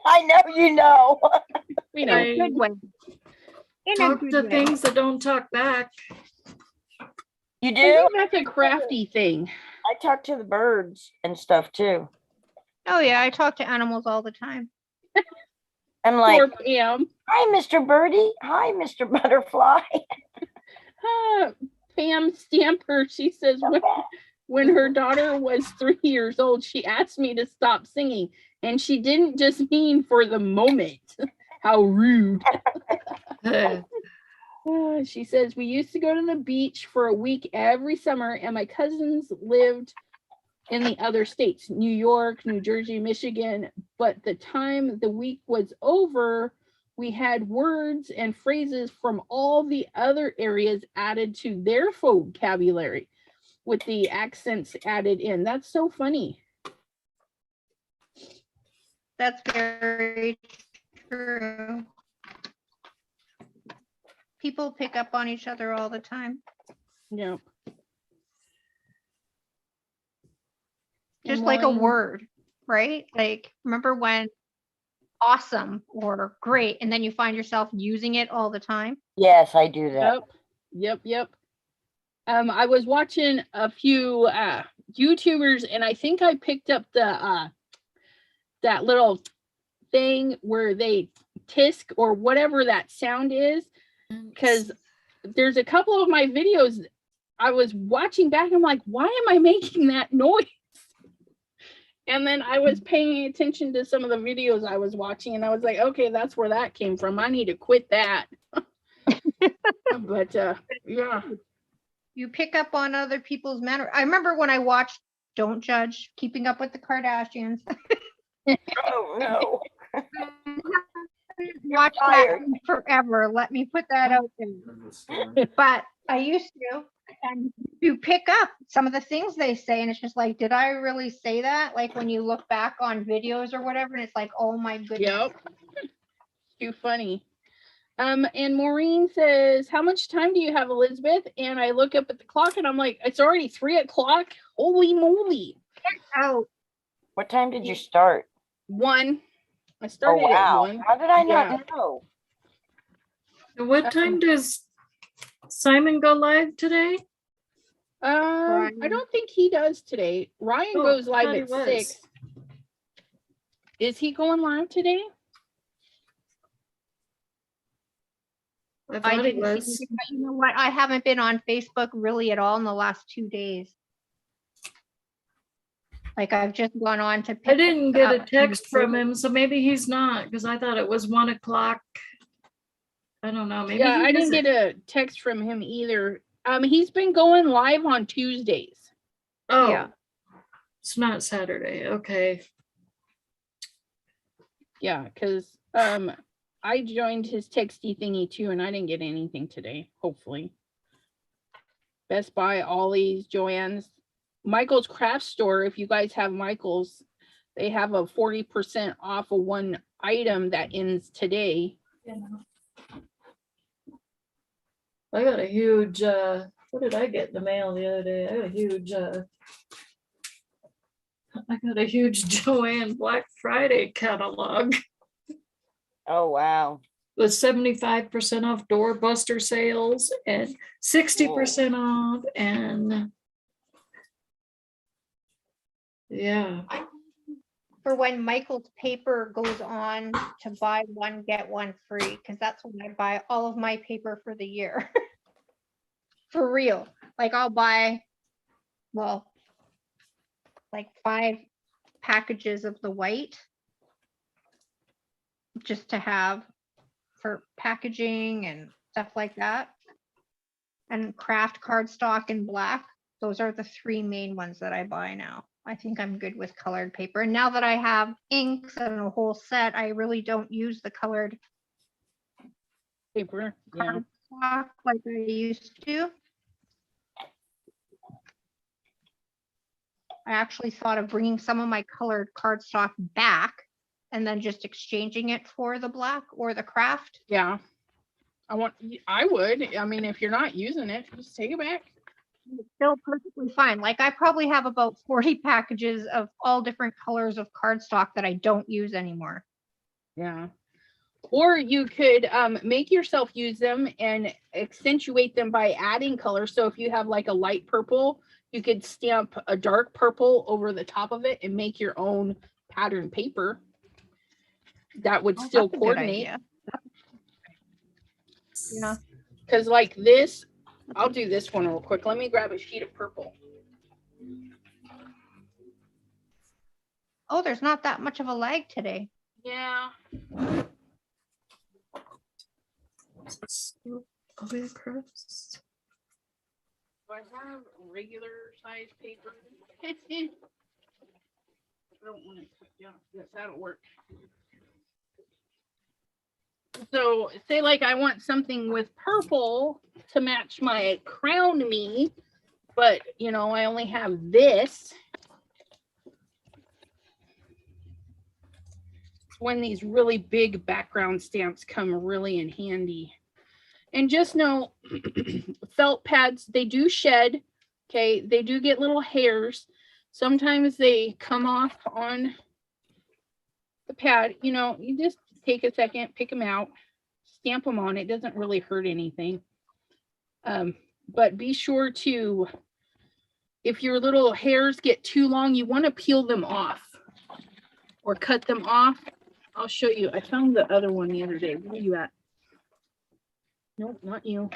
I know you know. we know. I Good one. In a talk good to way. things that don't talk back. You I do? think that's a crafty thing. I talk to the birds and stuff too. Oh yeah, I talk to animals all the time. I'm like, Poor Pam. hi, Mr. Birdie. Hi, Mr. Butterfly. Pam Stamper, she says when her daughter was 3 years old, she asked me to stop singing, and she didn't just mean for the moment. How rude. She says, we used to go to the beach for a week every summer, and my cousins lived in the other states, New York, New Jersey, Michigan. But the time the week was over, we had words and phrases from all the other areas added to their vocabulary with the accents added in. That's so funny. That's very true. People pick up on each other all the time. Yeah. Just like a Maureen- word, right? Like, remember when awesome or great, and then you find yourself using it all the time? Yes, I do that. Yep. I was watching a few YouTubers, and I think I picked up the that little thing where they tisk or whatever that sound is, because there's a couple of my videos I was watching back. I'm like, why am I making that noise? And then I was paying attention to some of the videos I was watching, and I was like, okay, that's where that came from. I need to quit that. But yeah. You pick up on other people's manner. I remember when I watched Don't Judge, Keeping Up with the Kardashians. Oh, no. Watch that fired. forever. Let me put that out there. But I used to, and you pick up some of the things they say, and it's just like, did I really say that? Like when you look back on videos or whatever, and it's like, oh my goodness. Yep. Too funny. And Maureen says, how much time do you have, Elizabeth? And I look up at the clock and I'm like, it's already 3:00. Holy moly. Oh, What time did you start? 1. I Oh, started at wow. 1. How did I Yeah. not know? What time does Simon go live today? I don't think he does today. Ryan Oh, goes I live thought he at was. 6. Is he going live today? I I thought he didn't see was. anything, but you know what? I haven't been on Facebook really at all in the last 2 days. Like I've just gone on to I pick didn't get a up text from some- him, so maybe he's not, because I thought it was 1:00. I don't know. Maybe Yeah, he I didn't isn't. get a text from him either. He's been going live on Tuesdays. Oh, Yeah. it's not Saturday. Okay. Yeah, because I joined his texty thingy too, and I didn't get anything today, hopefully. Best Buy, Ollie's, Joann's, Michael's Craft Store. If you guys have Michael's, they have a 40% off of one item that ends today. I got a huge, what did I get in the mail the other day? I got a huge Joanne Black Friday catalog Oh, wow. with 75% off doorbuster sales and 60% off, and yeah. for when Michael's paper goes on to buy one, get one free, because that's when I buy all of my paper for the year. For real. Like I'll buy, well, like 5 packages of the white just to have for packaging and stuff like that. And craft cardstock in black. Those are the 3 main ones that I buy now. I think I'm good with colored paper. And now that I have inks and a whole set, I really don't use the colored Paper. Yeah. cardstock like I used to. I actually thought of bringing some of my colored cardstock back and then just exchanging it for the black or the craft. Yeah. I would. I mean, if you're not using it, just take it back. It's still perfectly fine. Like I probably have about 40 packages of all different colors of cardstock that I don't use anymore. Yeah. Or you could make yourself use them and accentuate them by adding color. So if you have like a light purple, you could stamp a dark purple over the top of it and make your own pattern paper. That would still That's a good coordinate. idea. Yeah. Because like this, I'll do this one real quick. Let me grab a sheet of purple. Oh, there's not that much of a lag today. Yeah. All the way across. I have regular size paper. I don't want to cut down. Yes, that'll work. So say like I want something with purple to match my crown me, but you know, I only have this. When these really big background stamps come really in handy. And just know felt pads, they do shed. Okay, they do get little hairs. Sometimes they come off on the pad. You know, you just take a second, pick them out, stamp them on. It doesn't really hurt anything. But be sure to, if your little hairs get too long, you want to peel them off or cut them off. I'll show you. I found the other one the other day. Where are you at? Nope, not you.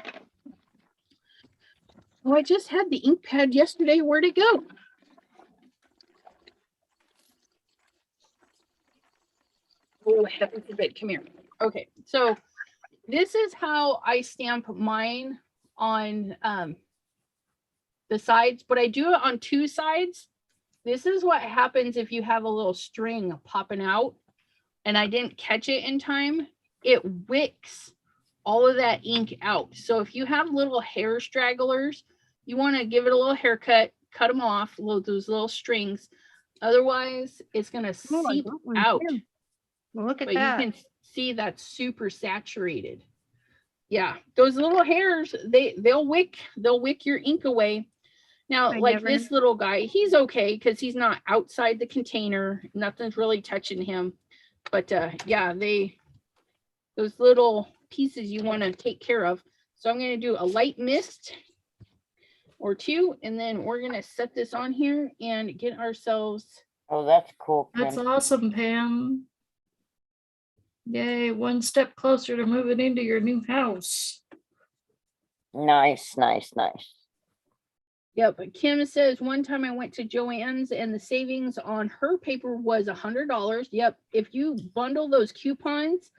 Oh, I just had the ink pad yesterday. Where'd it go? Oh, heaven forbid. Come here. Okay, so this is how I stamp mine on the sides, but I do it on two sides. This is what happens if you have a little string popping out and I didn't catch it in time. It wicks all of that ink out. So if you have little hair stragglers, you want to give it a little haircut, cut them off, those little strings. Otherwise, it's going to seep out. Well, look at But that. you can see that's super saturated. Yeah, those little hairs, they'll wick your ink away. Now, like this little guy, he's okay because he's not outside the container. Nothing's really touching him. But yeah, those little pieces you want to take care of. So I'm going to do a light mist or two, and then we're going to set this on here and get ourselves. Oh, that's cool, Kim. That's awesome, Pam. Yay, one step closer to moving into your new house. Nice, nice, nice. Yep. Kim says one time I went to Joann's and the savings on her paper was $100. Yep. If you bundle those coupons,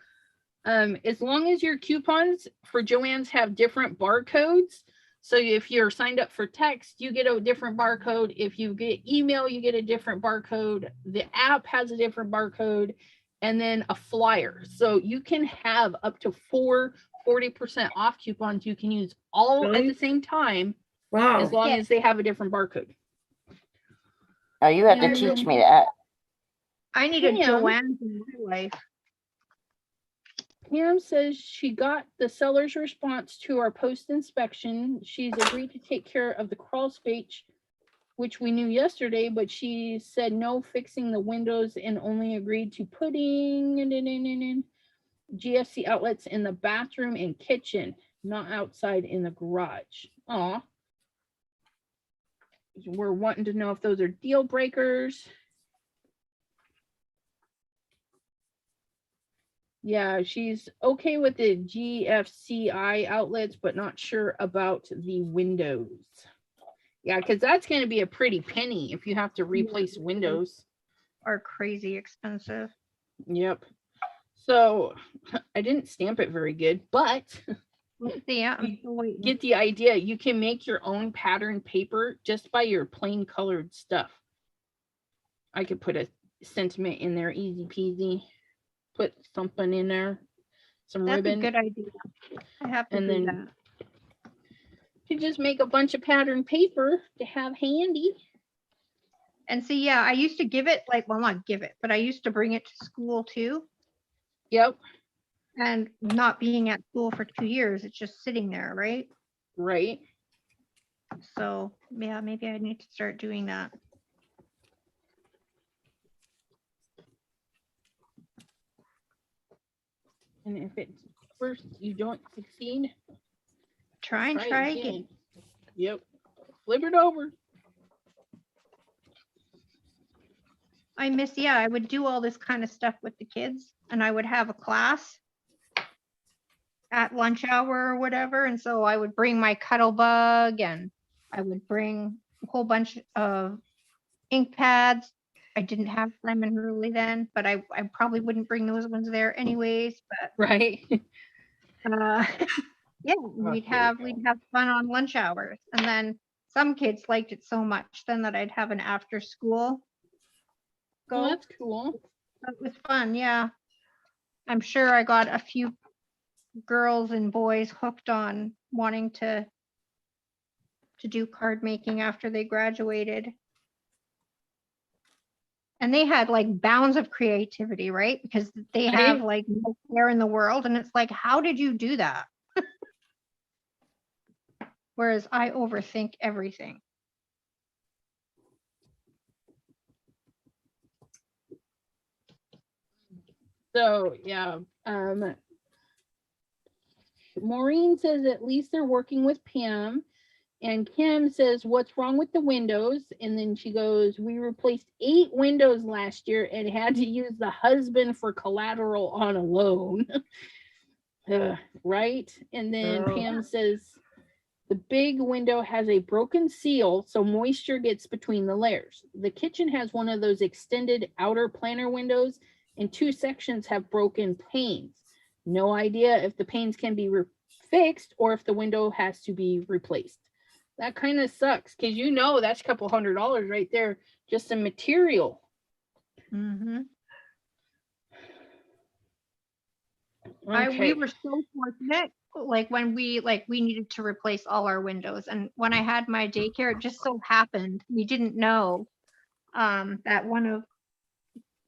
as long as your coupons for Joann's have different barcodes. So if you're signed up for text, you get a different barcode. If you get email, you get a different barcode. The app has a different barcode, and then a flyer. So you can have up to 40% off coupons you can use all at the same time. Wow. As long as they have a different barcode. Oh, you have to teach me that. I need a Joanne's in my life. Pam says she got the seller's response to our post inspection. She's agreed to take care of the crawl space, which we knew yesterday, but she said no fixing the windows and only agreed to putting GFC outlets in the bathroom and kitchen, not outside in the garage. Aw. We're wanting to know if those are deal breakers. Yeah, she's okay with the GFCI outlets, but not sure about the windows. Yeah, because that's going to be a pretty penny if you have to replace windows. Are crazy expensive. Yep. So I didn't stamp it very good, but Yeah, get the idea. You can make your own pattern paper just by your plain colored stuff. I could put a sentiment in there, easy peasy. Put something in there, some That's ribbon. a good idea. I have to And do then that. you just make a bunch of pattern paper to have handy. And see, yeah, I used to give it like, well, not give it, but I used to bring it to school too. Yep. And not being at school for 2 years, it's just sitting there, right? Right. So yeah, maybe I need to start doing that. And if it's first you don't succeed, Try again. Yep. Flip it over. I would do all this kind of stuff with the kids, and I would have a class at lunch hour or whatever. And so I would bring my cuddle bug, and I would bring a whole bunch of ink pads. I didn't have Simon Hurley then, but I probably wouldn't bring those ones there anyways. But Right. yeah, we'd have fun on lunch hours, and then some kids liked it so much then that I'd have an after school Oh, go. that's cool. It was fun, yeah. I'm sure I got a few girls and boys hooked on wanting to do card making after they graduated. And they had like bounds of creativity, right? Because they have like no care in the world. And it's like, how did you do that? Whereas I overthink everything. So yeah, Maureen says at least they're working with Pam. And Kim says, what's wrong with the windows? And then she goes, we replaced 8 windows last year and had to use the husband for collateral on a loan. Right? And then Pam says, the big window has a broken seal, so moisture gets between the layers. The kitchen has one of those extended outer planter windows, and 2 sections have broken panes. No idea if the panes can be fixed or if the window has to be replaced. That kind of sucks because you know that's a couple $100 right there, just in material. Mm-hmm. Okay. We were so fortunate, like when we needed to replace all our windows. And when I had my daycare, it just so happened, we didn't know that one of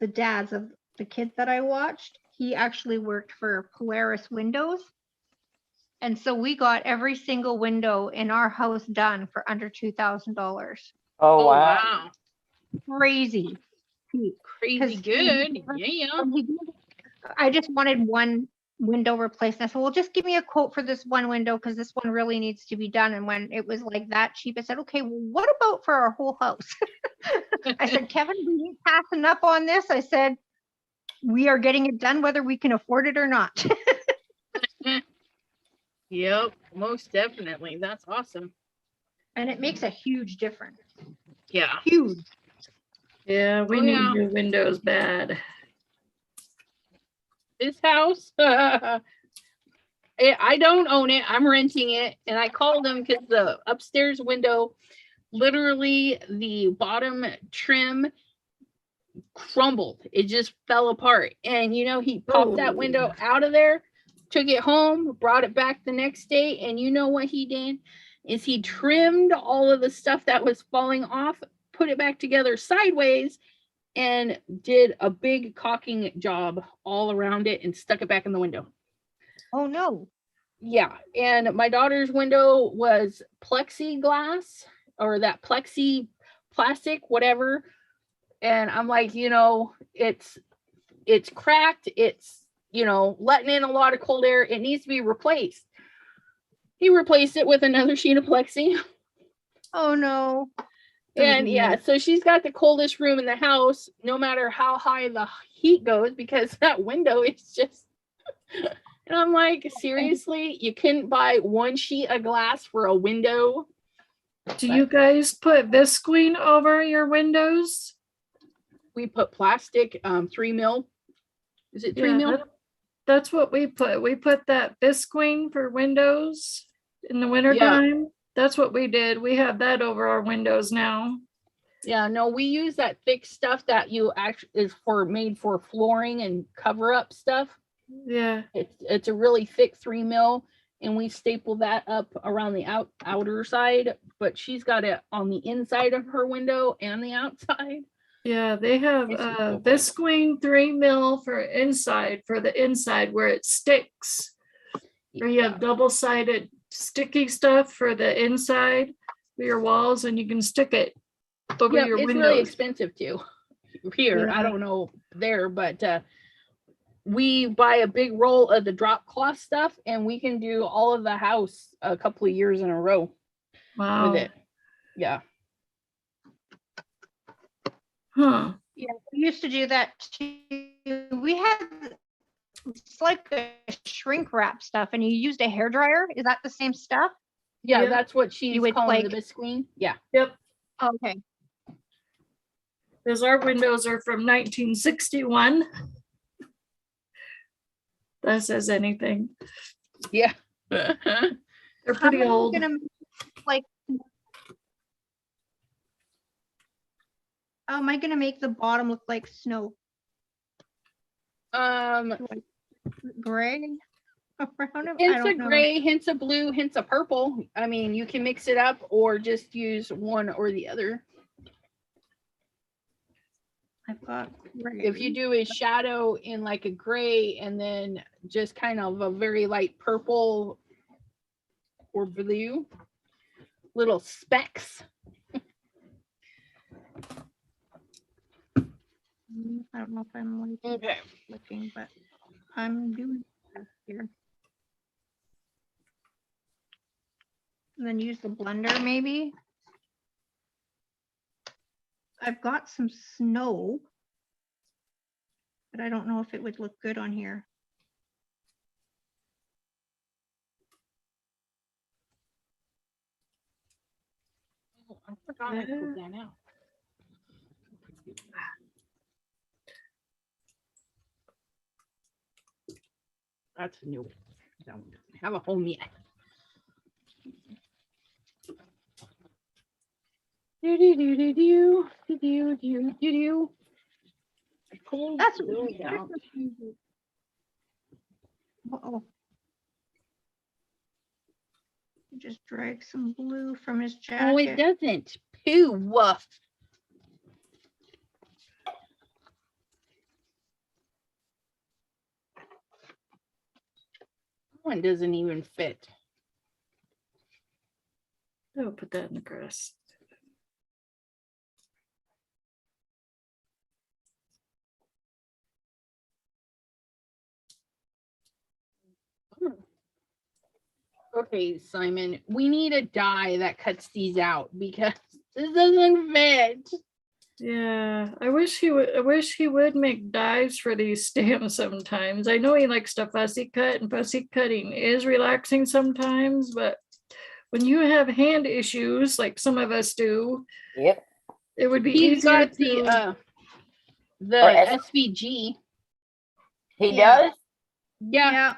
the dads of the kids that I watched, he actually worked for Polaris Windows. And so we got every single window in our house done for under $2,000. Oh, wow. Crazy. Crazy good. Yeah. I just wanted one window replaced. I said, well, just give me a quote for this one window because this one really needs to be done. And when it was like that cheap, I said, okay, well, what about for our whole house? I said, Kevin, we ain't passing up on this. I said, we are getting it done whether we can afford it or not. Yep, most definitely. That's awesome. And it makes a huge difference. Yeah. Huge. Yeah, we need new windows bad. This house, I don't own it. I'm renting it. And I called them because the upstairs window, literally the bottom trim crumbled. It just fell apart. And, you know, he popped that window out of there, took it home, brought it back the next day. And you know what he did? Is he trimmed all of the stuff that was falling off, put it back together sideways, and did a big caulking job all around it and stuck it back in the window. Oh, no. Yeah. And my daughter's window was plexiglass or that plexi plastic, whatever. And I'm like, you know, it's cracked. It's, you know, letting in a lot of cold air. It needs to be replaced. He replaced it with another sheet of plexi. Oh, no. And yeah, so she's got the coldest room in the house, no matter how high the heat goes, because that window is just, and I'm like, seriously, you couldn't buy one sheet of glass for a window? Do you guys put visqueen over your windows? We put plastic, 3 mil. Is it 3 mil? That's what we put. We put that visqueen for windows in the wintertime. Yeah. That's what we did. We have that over our windows now. Yeah, no, we use that thick stuff that you actually is made for flooring and cover up stuff. Yeah. It's a really thick 3 mil, and we staple that up around the outer side, but she's got it on the inside of her window and the outside. Yeah, they have visqueen 3 mil for the inside where it sticks. Or you have double-sided sticky stuff for the inside for your walls, and you can stick it over your windows. It's really expensive too. Here, I don't know there, but we buy a big roll of the drop cloth stuff, and we can do all of the house a couple of years in a row. Wow. With it. Yeah. Huh. Yeah, we used to do that too. We had, it's like a shrink wrap stuff, and you used a hairdryer. Is that the same stuff? Yeah, that's what she's calling the visqueen. Yeah. Yep. Okay. Because our windows are from 1961. That says anything. Yeah. They're pretty old. Like How am I gonna make the bottom look like snow? Gray around it? I Hints don't of know. gray, hints of blue, hints of purple. I mean, you can mix it up or just use one or the other. I've got gray. If you do a shadow in like a gray and then just kind of a very light purple or blue, little specks. I don't know if I'm like Okay. looking, but I'm doing this here. And then use the blender maybe. I've got some snow, but I don't know if it would look good on here. Oh, I forgot I put that out. That's a new one. That one doesn't have a home yet. Do do do do do do do do do do. I pulled That's those out. Uh-oh. Just drag some blue from his jacket. Oh, it doesn't. Pooh. That one doesn't even fit. I'll put that in the grass. Okay, Simon, we need a die that cuts these out because this doesn't fit. Yeah, I wish he would. I wish he would make dies for these stamps sometimes. I know he likes to fussy cut, and fussy cutting is relaxing sometimes. But when you have hand issues, like some of us do, Yep. it would be He's easier got to. the Or S- SVG. He Yeah. does Yeah, Yeah.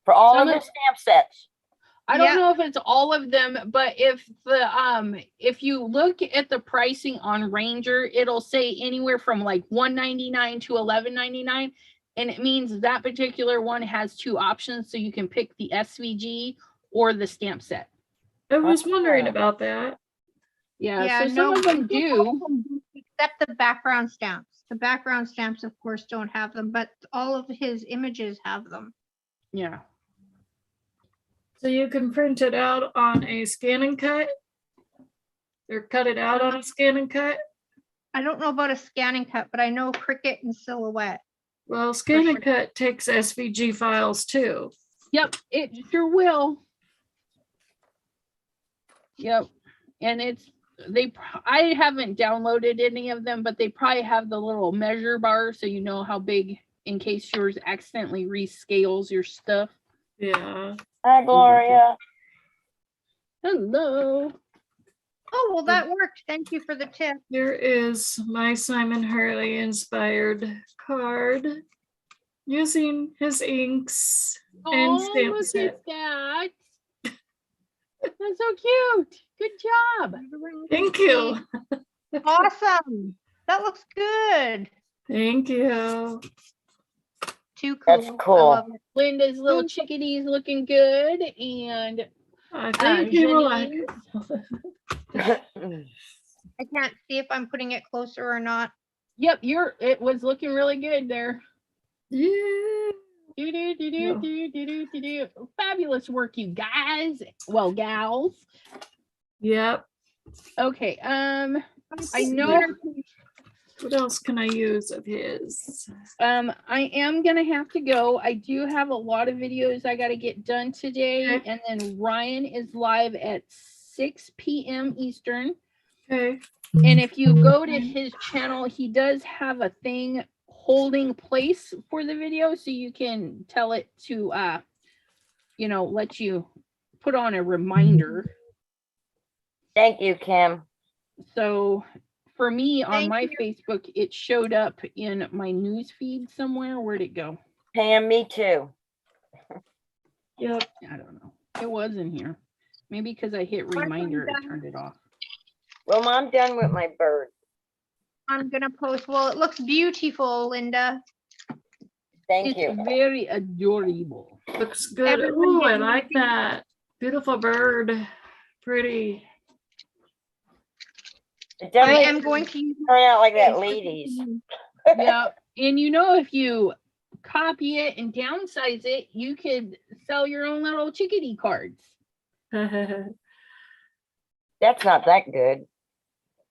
for all Some of of- his stamp sets. I don't Yeah. know if it's all of them, but if you look at the pricing on Ranger, it'll say anywhere from like $1.99 to $11.99, and it means that particular one has two options, so you can pick the SVG or the stamp set. I was wondering Ah. about that. Yeah, so some of them do. Except the background stamps. The background stamps, of course, don't have them, but all of his images have them. Yeah. So you can print it out on a scan and cut, or cut it out on a scan and cut. I don't know about a scanning cut, but I know Cricut and Silhouette. Well, scan and cut takes SVG files too. Yep, it sure will. Yep, and I haven't downloaded any of them, but they probably have the little measure bar so you know how big in case yours accidentally rescales your stuff. Yeah. Hi, Gloria. Hello. Oh, well, that worked. Thank you for the tip. Here is my Simon Hurley inspired card using his inks and Oh, stamp look set. at that. That's so cute. Good job. Thank you. Awesome. That looks good. Thank you. Too cool. That's cool. I love it. Linda's little chickadee's looking good, and I think you will like Janine's- it. I can't see if I'm putting it closer or not. Yep, it was looking really good there. Yeah. Do, do, do, do, Yeah. do, do, do, do, do. Fabulous work, you guys. Well, gals. Yep. Okay. I know. What else can I use of his? I am gonna have to go. I do have a lot of videos I got to get done today, Okay. and then Ryan is live at 6 p.m. Eastern. Okay. And if you go to his channel, he does have a thing holding place for the video, so you can tell it to let you put on a reminder. Thank you, Kim. So for me on Thank my you. Facebook, it showed up in my news feed somewhere. Where'd it go? Pam, me too. Yep. I don't know. It was in here. Maybe because I hit reminder, it turned it off. Well, I'm done with my bird. I'm gonna post. Well, it looks beautiful, Linda. Thank It's you. very adorable. Looks good. Everyone Ooh, I getting like ready. that. Beautiful bird. Pretty. It I definitely am going to use turn out like that, my ladies. Yeah. And if you copy it and downsize it, you could sell your own little chickadee cards. Yes, That's not that good.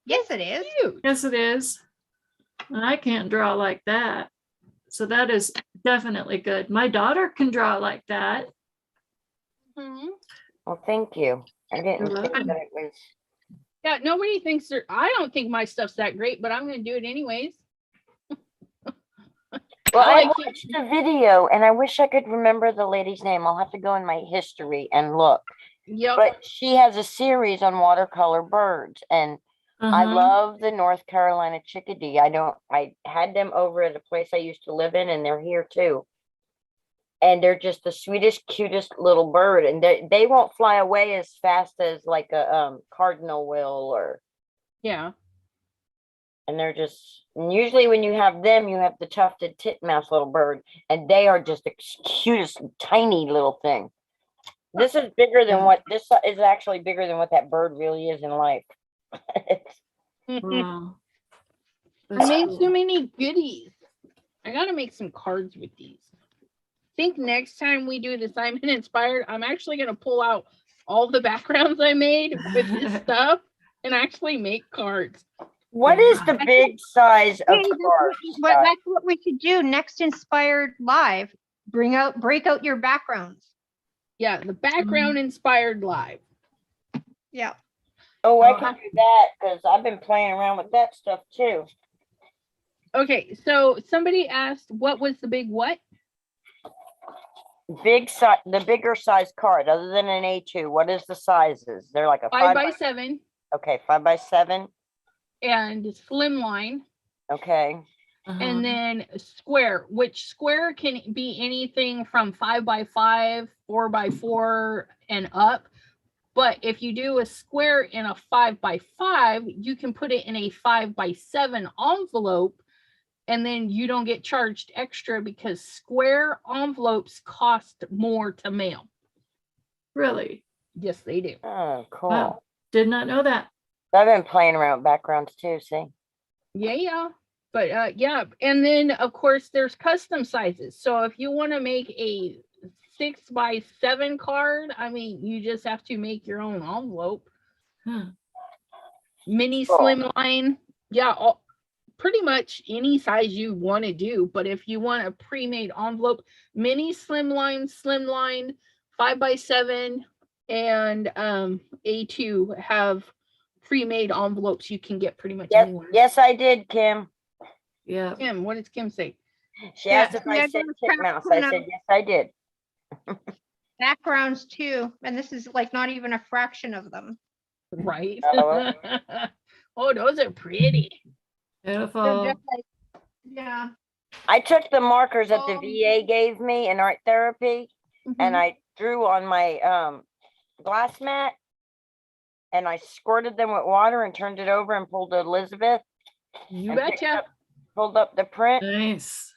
Yes, it is. Cute. it is. I can't draw like that. So that is definitely good. My daughter can draw like that. Mhm. Well, thank you. I didn't You're think welcome. that it was. Yeah, nobody thinks I don't think my stuff's that great, but I'm going to do it anyways. Well, I I like it. watched the video and I wish I could remember the lady's name. I'll have to go in my history and look. Yep. But she has a series on watercolor birds, and I Uh-huh. love the North Carolina chickadee. I had them over at a place I used to live in, and they're here too. And they're just the sweetest, cutest little bird, and they won't fly away as fast as like a cardinal will, or Yeah. and they're just and usually when you have them, you have the tufted titmouse little bird, and they are just the cutest, tiny little thing. This is bigger than what this is actually bigger than what that bird really is in life. Wow. I That's made cool. so many goodies. I got to make some cards with these. I think next time we do the Simon Inspired, I'm actually going to pull out all the backgrounds I made with this stuff and actually make cards. What is the big size of Hey, cards? that's what we should do next Inspired Live. Break out your backgrounds. Yeah, the background inspired live. Yeah. Oh, I can do that because I've been playing around with that stuff too. Okay, so somebody asked, what was the big what? Big size, the bigger size card, other than an A2. What is the sizes? They're like a 5x7 Okay, 5x7. and slimline, Okay. Uh-huh. and then square, which square can be anything from 5x5, 4x4, and up. But if you do a square in a 5x5, you can put it in a 5x7 envelope, and then you don't get charged extra because square envelopes cost more to mail. Really? Yes, they do. Oh, cool. Wow. Did not know that. I've been playing around with backgrounds too, see? Yeah. But yeah, and then of course there's custom sizes. So if you want to make a 6x7 card, I mean, you just have to make your own envelope. Huh. Mini Cool. slimline, yeah, pretty much any size you want to do. But if you want a pre-made envelope, mini slimline, 5x7, and A2 have pre-made envelopes you can get pretty much anywhere. Yes, I did, Kim. Yeah. Kim, what did Kim say? She asked if Yeah, I said there's titmouse. I said, yes, I did. backgrounds too, and this is like not even a fraction of them. Right. Oh, Oh, those are pretty. They're Beautiful. just like, yeah. I took the markers that the Oh. VA gave me in art therapy, and Mhm. I drew on my glass mat, and I squirted them with water and turned it over and pulled Elizabeth. You and picked betcha. up- pulled up the print. Nice.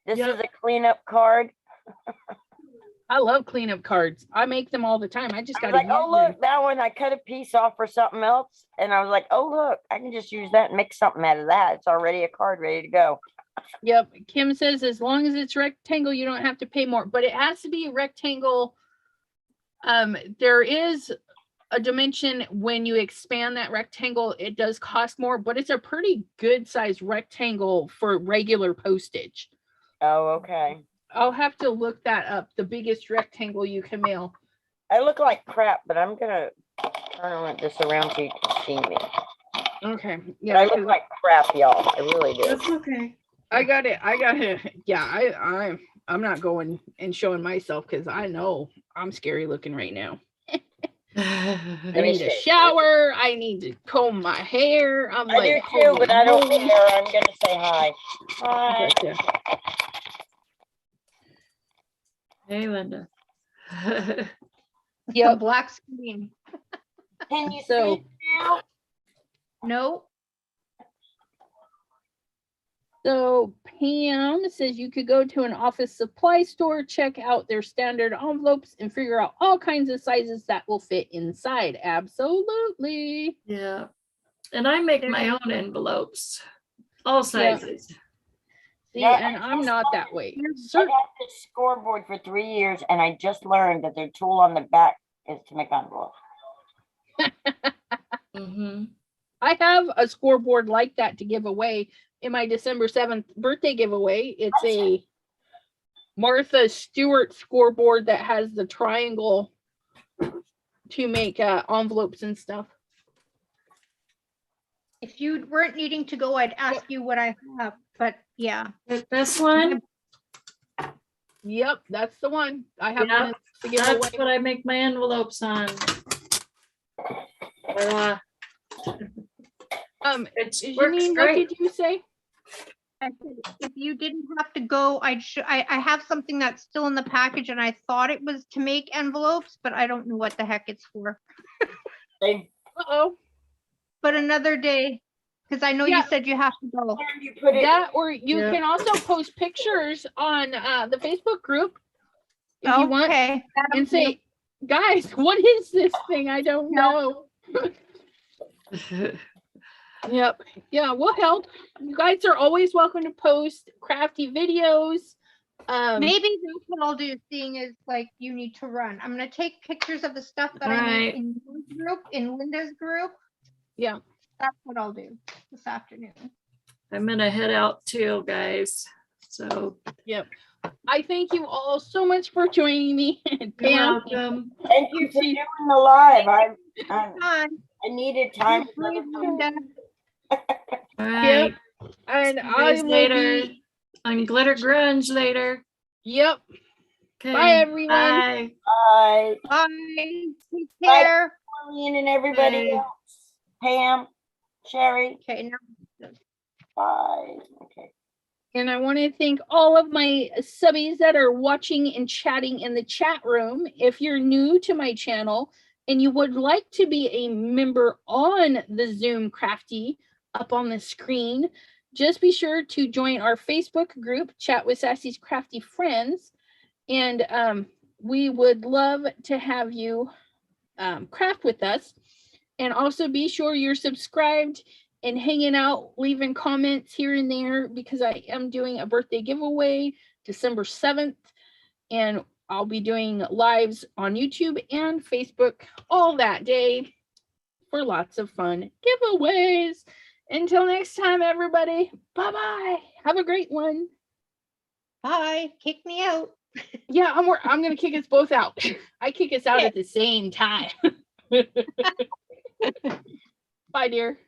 This Yep. is a cleanup card. I love cleanup cards. I make them all the time. I just I got was to like, oh, use them. look, that one, I cut a piece off for something else. And I was like, oh, look, I can just use that and make something out of that. It's already a card ready to go. Yep. Kim says as long as it's rectangle, you don't have to pay more, but it has to be a rectangle. There is a dimension when you expand that rectangle, it does cost more, but it's a pretty good size rectangle for regular postage. Oh, okay. I'll have to look that up. The biggest rectangle you can mail. I look like crap, but I'm going to turn this around so you can see me. Okay. But Yeah. I look like crap, y'all. I really do. That's okay. I got it. Yeah, I'm not going and showing myself because I know I'm scary looking right now. I me need a see. shower. I need to comb my hair. I'm I like, do too, holy but I don't moly. care. I'm going to say hi. Hi. Gotcha. Hey, Linda. The Yep. black screen. Can you So- see now? No. So Pam says you could go to an office supply store, check out their standard envelopes, and figure out all kinds of sizes that will fit inside. Absolutely. Yeah. And I make my own envelopes, all sizes. See, Yeah, and I'm not that way. I've had this scoreboard for 3 years, and I just learned that their tool on the back is to make envelopes. Mm-hmm. I have a scoreboard like that to give away in my December 7th birthday giveaway. It's a Martha Stewart scoreboard that has the triangle to make envelopes and stuff. If you weren't needing to go, I'd ask you what I have, but yeah. This one, Yep, that's the one. I have Yep, one to give away. that's what I make my envelopes on. But, it works Janine, what great. did you say? I said, if you didn't have to go, I have something that's still in the package and I thought it was to make envelopes, but I don't know what the heck it's for. Uh-oh. But another day, because I know you Yeah. said you have to go. You put it, That, or you Yeah. can also post pictures on the Facebook group if you want, Okay. and say, guys, what is this thing? I don't know. Yep. Yeah, we'll help. You guys are always welcome to post crafty videos. Maybe that's what I'll do, seeing as like you need to run. I'm gonna take pictures of the stuff that I Right. made in your group, in Linda's group. Yeah. That's what I'll do this afternoon. I'm gonna head out too, guys. So I thank you all so much for joining me. you're Pam, welcome. thank you for doing the live. I Fun. needed time. for Please, other Linda. All right. and See you I guys will later. be. On Glitter Grunge later. Yep. Okay. Bye, everyone. Bye. Bye, Bye. Take care. Pauline and everybody Bye. else. Pam, Sherry, Okay, now. bye. Okay. And I want to thank all of my subbies that are watching and chatting in the chat room. If you're new to my channel and you would like to be a member on the Zoom Crafty up on the screen, just be sure to join our Facebook group, Chat with Sassy's Crafty Friends. And we would love to have you craft with us. And also be sure you're subscribed and hanging out, leaving comments here and there, because I am doing a birthday giveaway December 7th. And I'll be doing lives on YouTube and Facebook all that day for lots of fun giveaways. Until next time, everybody. Bye-bye. Have a great one. Bye. Kick me out. Yeah, I'm gonna kick us both out. I kick us out at the same time. Bye, dear.